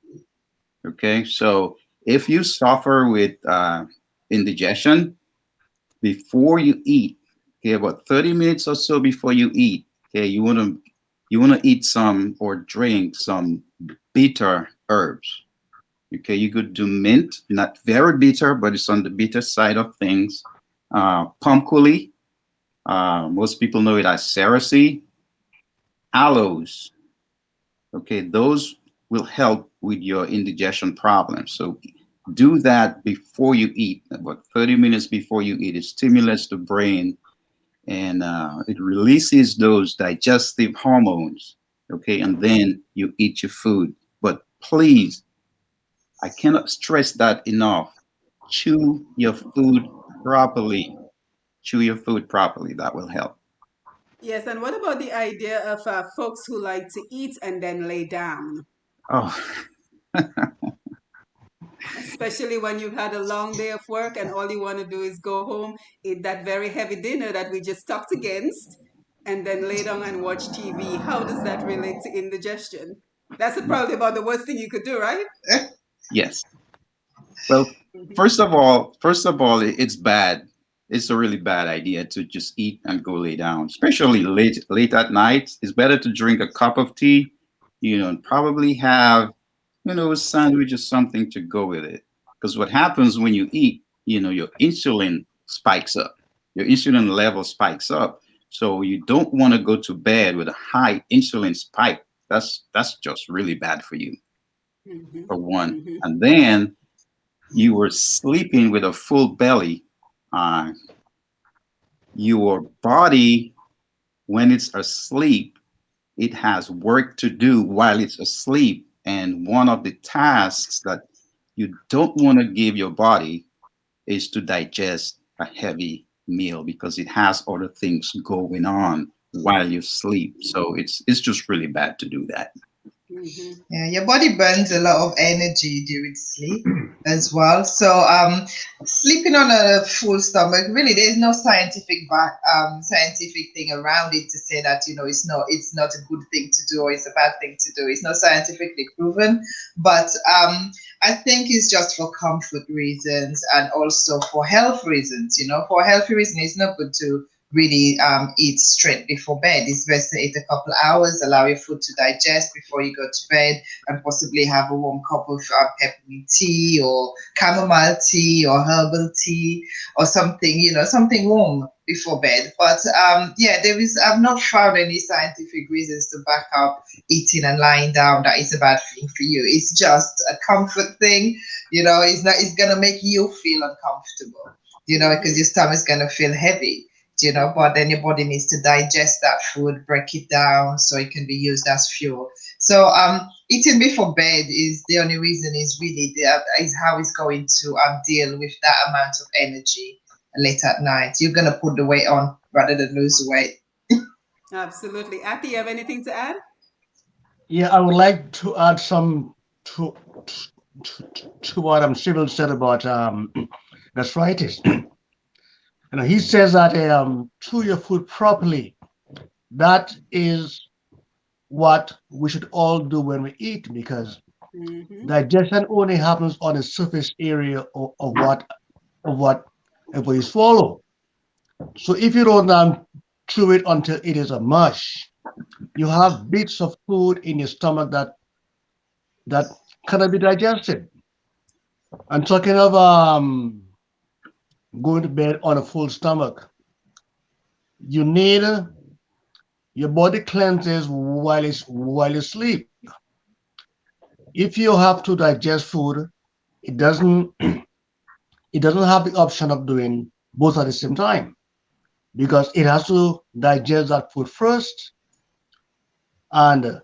Okay, so if you suffer with indigestion, before you eat, okay, about 30 minutes or so before you eat, okay, you wanna eat some or drink some bitter herbs. Okay, you could do mint, not very bitter, but it's on the bitter side of things. Pumpkin, most people know it as cerasee, aloes. Okay, those will help with your indigestion problem. So do that before you eat, about 30 minutes before you eat. It stimulates the brain and it releases those digestive hormones. Okay, and then you eat your food. But please, I cannot stress that enough. Chew your food properly. Chew your food properly. That will help. Yes, and what about the idea of folks who like to eat and then lay down? Oh, Especially when you've had a long day of work and all you want to do is go home, eat that very heavy dinner that we just talked against, and then lay down and watch TV. How does that relate to indigestion? That's probably about the worst thing you could do, right? yes. Well, Hmm. first of all, it's bad. It's a really bad idea to just eat and go lay down, especially late at night. It's better to drink a cup of tea, and probably have, a sandwich or something to go with it. Because what happens when you eat, your insulin spikes up. Your insulin level spikes up. So you don't want to go to bed with a high insulin spike. That's just really bad for you, Hmm. for one. Hmm. And then you were sleeping with a full belly. Uh, your body, when it's asleep, it has work to do while it's asleep. And one of the tasks that you don't want to give your body is to digest a heavy meal because it has other things going on while you sleep. So it's just really bad to do that. Hmm. Yeah, your body burns a lot of energy during sleep as well. So, sleeping on a full stomach, really, there's no scientific thing around it to say that it's not a good thing to do or it's a bad thing to do. It's not scientifically proven, but I think it's just for comfort reasons and also for health reasons. For healthy reasons, it's not good to really eat straight before bed. It's best to eat a couple hours, allow your food to digest before you go to bed, and possibly have a warm cup of peppermint tea or chamomile tea or herbal tea or something, something warm before bed. But yeah, I've not found any scientific reasons to back up eating and lying down that is a bad thing for you. It's just a comfort thing. It's gonna make you feel uncomfortable. Because Hmm. your stomach's gonna feel heavy. But then your body needs to digest that food, break it down so it can be used as fuel. So eating before bed is the only reason is really is how it's going to deal with that amount of energy late at night. You're gonna put the weight on rather than lose the weight. Absolutely. Ati, you have anything to add? Yeah, I would like to add some to to what Cyril said about gastritis. He says that chew your food properly. That is what we should all do when we eat because Hmm. digestion only happens on the surface area of what you swallow. So if you don't chew it until it is a mush, you have bits of food in your stomach that cannot be digested. I'm talking of going to bed on a full stomach. You need your body cleanses while you sleep. If you have to digest food, it doesn't it doesn't have the option of doing both at the same time because it has to digest that food first and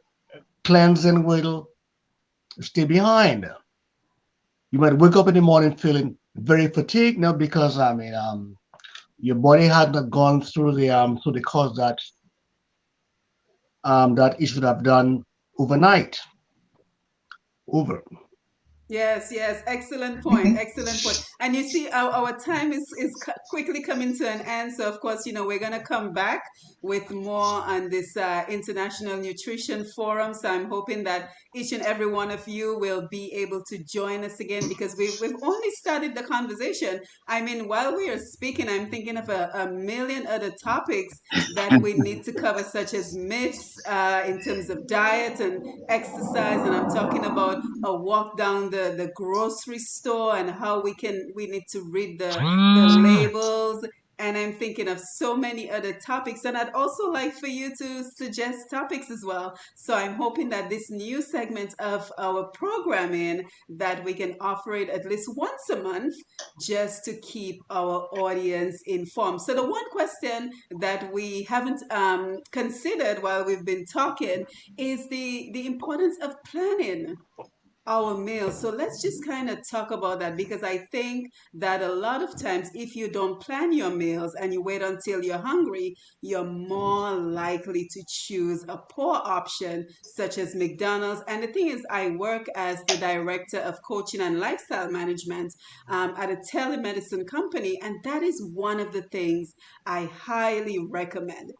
cleansing will stay behind. You might wake up in the morning feeling very fatigued now because your body had not gone through the course that it should have done overnight. Over. Yes, yes, excellent point, excellent point. And you see, our time is quickly coming to an end. So, of course, we're going to come back with more on this International Nutrition Forum. So, I'm hoping that each and every one of you will be able to join us again because we've only started the conversation. I mean, while we are speaking, I'm thinking of a million other topics that we need to cover, such as myths in terms of diet and exercise. And I'm talking about a walk down the grocery store and how we need to read the labels and I'm thinking of so many other topics. And I'd also like for you to suggest topics as well. So I'm hoping that this new segment of our programming that we can offer it at least once a month just to keep our audience informed. So the one question that we haven't considered while we've been talking is the importance of planning our meals. So let's just kind of talk about that because I think that a lot of times, if you don't plan your meals and you wait until you're hungry, you're more likely to choose a poor option such as McDonald's. And the thing is, I work as the director of coaching and lifestyle management at a telemedicine company, and that is one of the things I highly recommend.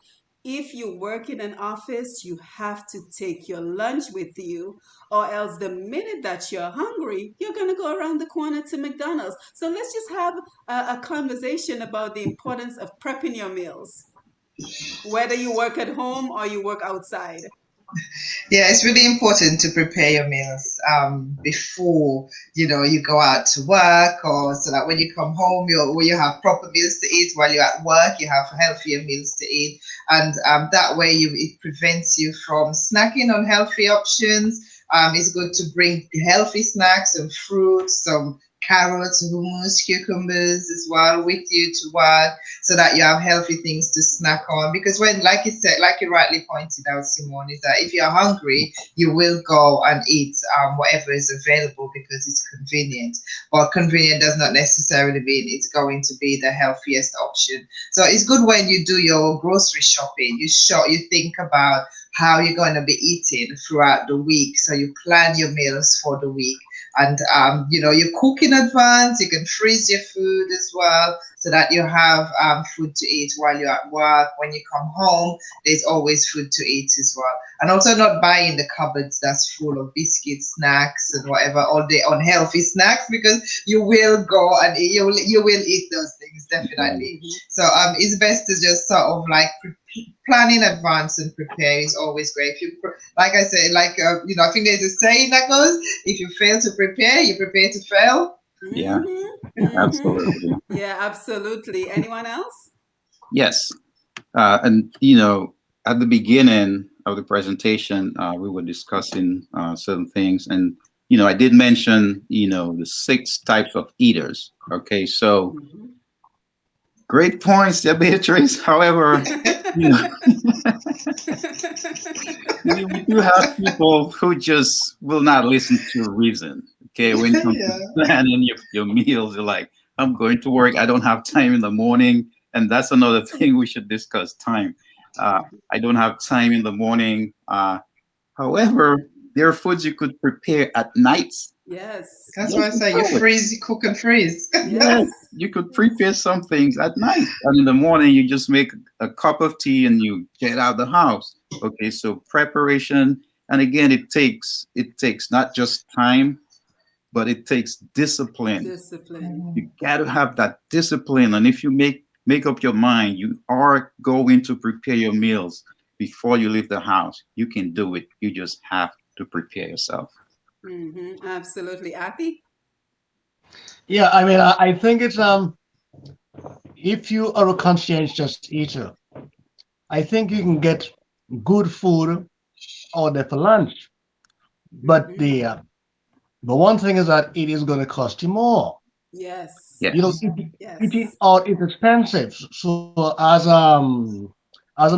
If you work in an office, you have to take your lunch with you, or else the minute that you're hungry, you're going to go around the corner to McDonald's. So let's just have a conversation about the importance of prepping your meals, whether you work at home or you work outside. Yeah, it's really important to prepare your meals before you go out to work, or so that when you come home, you have proper meals to eat. While you're at work, you have healthier meals to eat, and that way it prevents you from snacking on healthy options. It's good to bring healthy snacks, some fruits, some carrots, hummus, cucumbers as well with you to work, so that you have healthy things to snack on. Because when, like you said, like you rightly pointed out, Simone, is that if you're hungry, you will go and eat whatever is available because it's convenient. But convenient does not necessarily mean it's going to be the healthiest option. So it's good when you do your grocery shopping, you think about how you're going to be eating throughout the week. So you plan your meals for the week. And you cook in advance. You can freeze your food as well, so that you have food to eat while you're at work. When you come home, there's always food to eat as well. And also not buying the cupboards that's full of biscuits, snacks, and whatever, all the unhealthy snacks, because you will go and you will eat those things definitely. So it's best to just sort of like plan in advance and prepare is always great. If you, like I said, I think there's a saying that goes, if you fail to prepare, you prepare to fail. Yeah, absolutely. Yeah, absolutely. Anyone else? Yes. And, at the beginning of the presentation, we were discussing certain things. And, I did mention, the 6 types of eaters. Okay. So great points there, Beatrice. However, we do have people who just will not listen to reason. Okay. When you come to planning your meals, you're like, I'm going to work. I don't have time in the morning. And that's another thing we should discuss, time. I don't have time in the morning. However, there are foods you could prepare at night. Yes. That's why I say you freeze, you cook and freeze. Yes, you could prepare some things at night, and in the morning you just make a cup of tea and you get out the house. Okay, so preparation, and again, it takes not just time, but it takes discipline. Discipline. You got to have that discipline, and if you make up your mind, you are going to prepare your meals before you leave the house. You can do it. You just have to prepare yourself. Absolutely. Ati? Yeah, I mean, I think it's if you are a conscientious eater, I think you can get good food out there for lunch. But the one thing is that it is going to cost you more. Yes. Yes. Eating out is expensive. So as I'm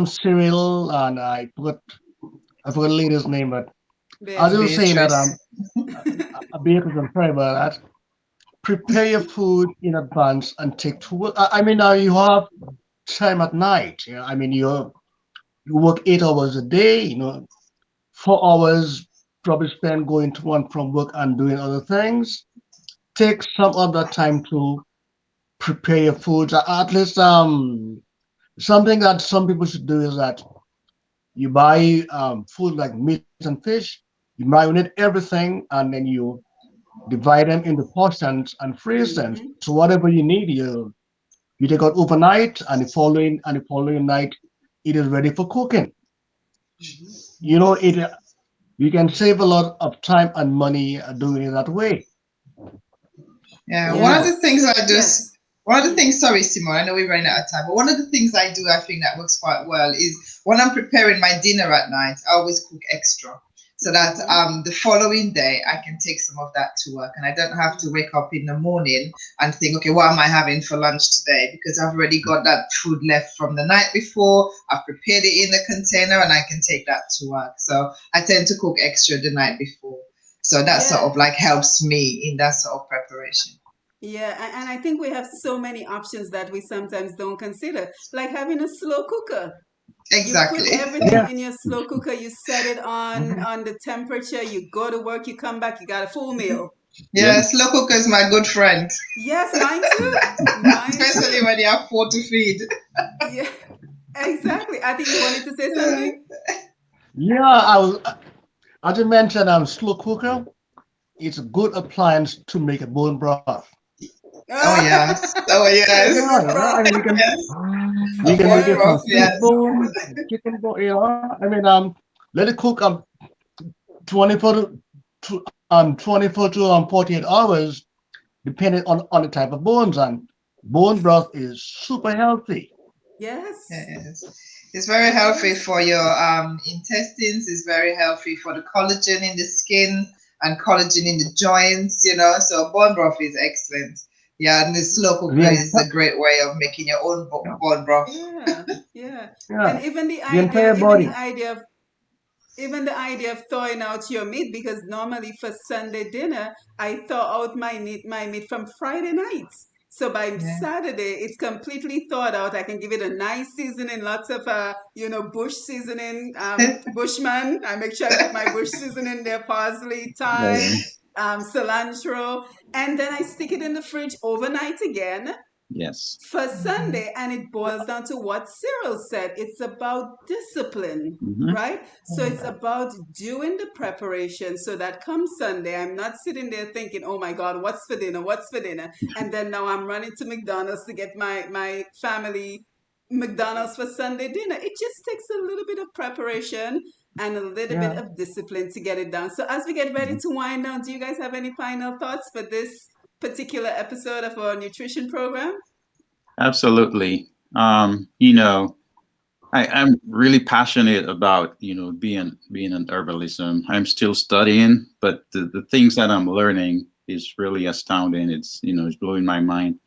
Cyril, and I forgot the lady's name, but as you were saying that a baker's and pray about that. Prepare your food in advance and take to work. I mean, now you have time at night. I mean, you work 8 hours a day. 4 hours probably spent going to and from work and doing other things. Take some of that time to prepare your foods. At least something that some people should do is that you buy food like meat and fish. You marinate everything, and then you divide them into portions and freeze them. So whatever you need, you take out overnight, and the following night, it is ready for cooking. It you can save a lot of time and money doing it that way. Yeah, one of the things I do. Yes. One of the things, sorry, Simone, I know we're running out of time, but one of the things I do, I think that works quite well is when I'm preparing my dinner at night, I always cook extra so that the following day I can take some of that to work and I don't have to wake up in the morning and think, okay, what am I having for lunch today? Because I've already got that food left from the night before. I've prepared it in the container and I can take that to work. So I tend to cook extra the night before. So that sort Yeah. of like helps me in that sort of preparation. Yeah, and I think we have so many options that we sometimes don't consider, like having a slow cooker. You put Exactly. everything Yeah. in your slow cooker, you set it Mhm. on the temperature, you go to work, you come back, you got a full meal. Yeah. Yeah, slow cooker is my good friend, Yes, mine too. Mine especially too. when you have four to feed. Yeah, exactly. I think you wanted to say something? Yeah, I was. As you mentioned, slow cooker. It's a good appliance to make a bone broth. Oh yes. Oh A yes. Yeah, bone yeah. I broth. mean, Yes. you A can make bone it Yes. from broth, fish yes. bone, chicken bone. You know, I mean, let it cook 24 to 48 hours, depending on the type of bones. And bone broth is super healthy. Yes. Yes. It's very healthy Yes. for your intestines. It's very healthy for the collagen in the skin and collagen in the joints. So bone broth is excellent. Yeah, and the slow cooker The is entire, a great way of making your own yeah, bone broth. Yeah. Yeah. yeah, And even the the idea, entire body. even the idea of thawing out your meat, because normally for Sunday dinner I thaw out my meat from Friday nights. So by Yeah. Saturday it's completely thawed out. I can give it a nice seasoning, lots of bush seasoning, bushman. I make sure I put my bush seasoning there, parsley, thyme, Yeah. cilantro, and then I stick it in the fridge overnight again Yes. for Mhm. Sunday, and it boils down to what Cyril said. It's about discipline, Hmm. right? So it's about doing the preparation so that come Sunday, I'm not sitting there thinking, oh my God, what's for dinner? What's for dinner? And then now I'm running to McDonald's to get my family McDonald's for Sunday dinner. It just takes a little bit of preparation and a little bit Yeah. of discipline to get it done. So as we get ready to wind down, do you guys have any final thoughts for this particular episode of our nutrition program? Absolutely. I'm really passionate about being an herbalism. I'm still studying, but the things that I'm learning is really astounding. It's blowing my mind.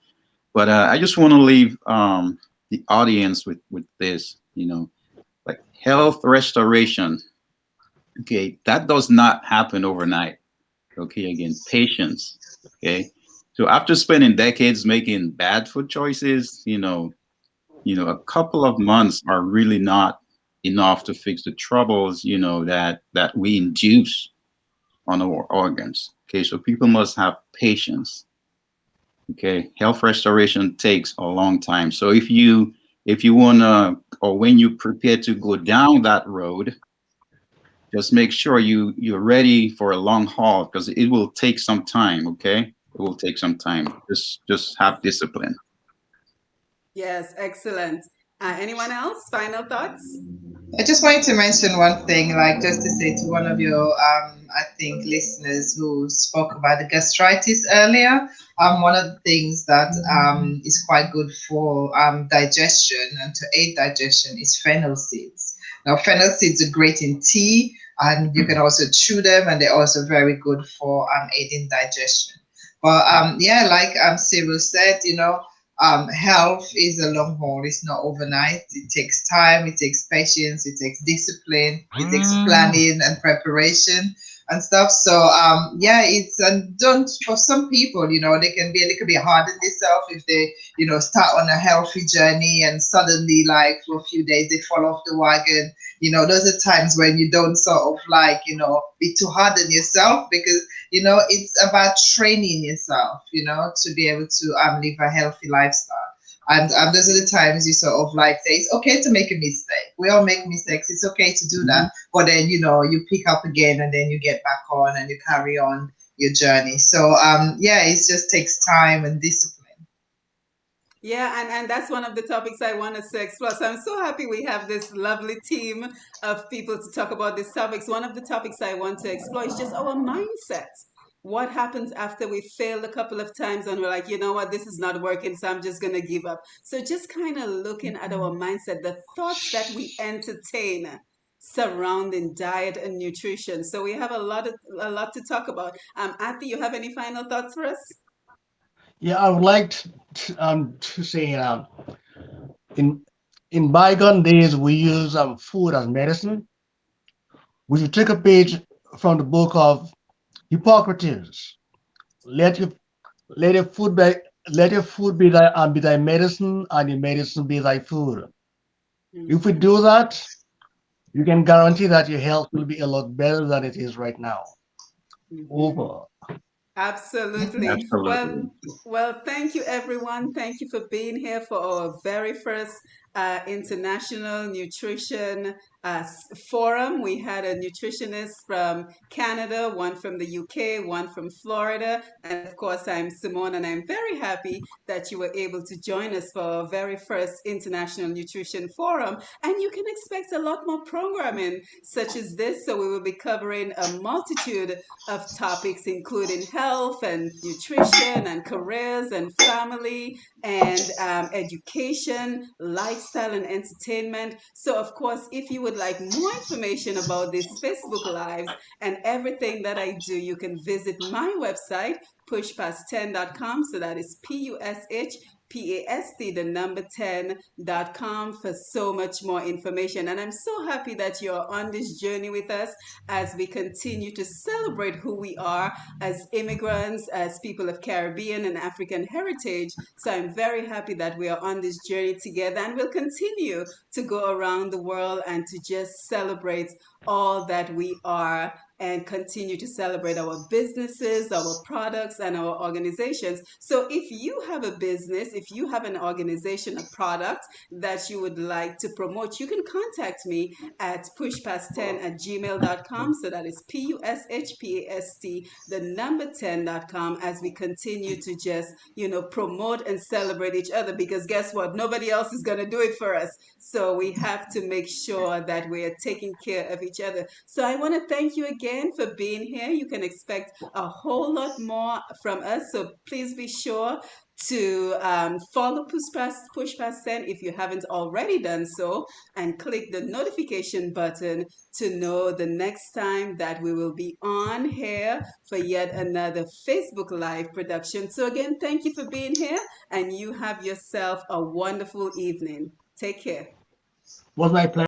But I just want to leave the audience with this. Like health restoration. Okay, that does not happen overnight. Okay, again, patience. Okay, so after spending decades making bad food choices, a couple of months are really not enough to fix the troubles, that we induce on our organs. Okay, so people must have patience. Okay, health restoration takes a long time. So if you wanna, or when you prepare to go down that road, just make sure you're ready for a long haul because it will take some time. Okay, it will take some time. Just have discipline. Yes, excellent. Anyone else? Final thoughts? I just wanted to mention one thing, like just to say to one of your, I think, listeners who spoke about the gastritis earlier. One of the things that is quite good for digestion and to aid digestion is fennel seeds. Now, fennel seeds are great in tea, and you can also chew them, and they're also very good for aiding digestion. But yeah, like Cyril said, health is a long haul. It's not overnight. It takes time. It takes patience. It takes discipline. It takes planning and preparation and stuff. So yeah, it's and don't for some people, they can be a little bit hard on themselves if they, start on a healthy journey and suddenly, like for a few days, they fall off the wagon. Those are times when you don't sort of like, be too hard on yourself because it's about training yourself, to be able to live a healthy lifestyle. And those are the times you sort of like say it's okay to make a mistake. We all make mistakes. It's okay to do Mhm. that. But then, you pick up again and then you get back on and you carry on your journey. So yeah, it just takes time and discipline. Yeah, and that's one of the topics I want us to explore. So I'm so happy we have this lovely team of people to talk about these topics. One of the topics I want to explore is just our mindset. what happens after we failed a couple of times and we're like, you know what, this is not working, so I'm just going to give up. So just kind of looking at our mindset, the thoughts that we entertain surrounding diet and nutrition. So we have a lot to talk about. Ati, you have any final thoughts for us? Yeah, I would like to say in bygone days we use food as medicine. We should take a page from the book of Hippocrates. Let your let your food be let your food be thy medicine, and your medicine be thy food. If we Mhm. do that, you can guarantee that your health will be a lot better than it is right now. Mhm. Over. Absolutely. Absolutely. Well, thank you, everyone. Thank you for being here for our very first International Nutrition Forum. We had a nutritionist from Canada, one from the UK, one from Florida, and of course, I'm Simone, and I'm very happy that you were able to join us for our very first International Nutrition Forum. And you can expect a lot more programming such as this. So we will be covering a multitude of topics, including health and nutrition and careers and family and education, lifestyle, and entertainment. So, of course, if you would like more information about these Facebook Lives and everything that I do, you can visit my website, pushpast10.com. So that is PUSHPAST, the number 10.com, for so much more information. And I'm so happy that you're on this journey with us as we continue to celebrate who we are as immigrants, as people of Caribbean and African heritage. So I'm very happy that we are on this journey together, and we'll continue to go around the world and to just celebrate all that we are and continue to celebrate our businesses, our products, and our organizations. So if you have a business, if you have an organization, a product that you would like to promote, you can contact me at pushpast10@gmail.com. So that is PUSHPAST, the number 10.com, as we continue to just, promote and celebrate each other, because guess what? Nobody else is going to do it for us. So we have to make sure that we are taking care of each other. So I want to thank you again for being here. You can expect a whole lot more from us. So please be sure to follow Push Past 10 if you haven't already done so, and click the notification button to know the next time that we will be on here for yet another Facebook Live production. So again, thank you for being here, and you have yourself a wonderful evening. Take care. Was my pleasure.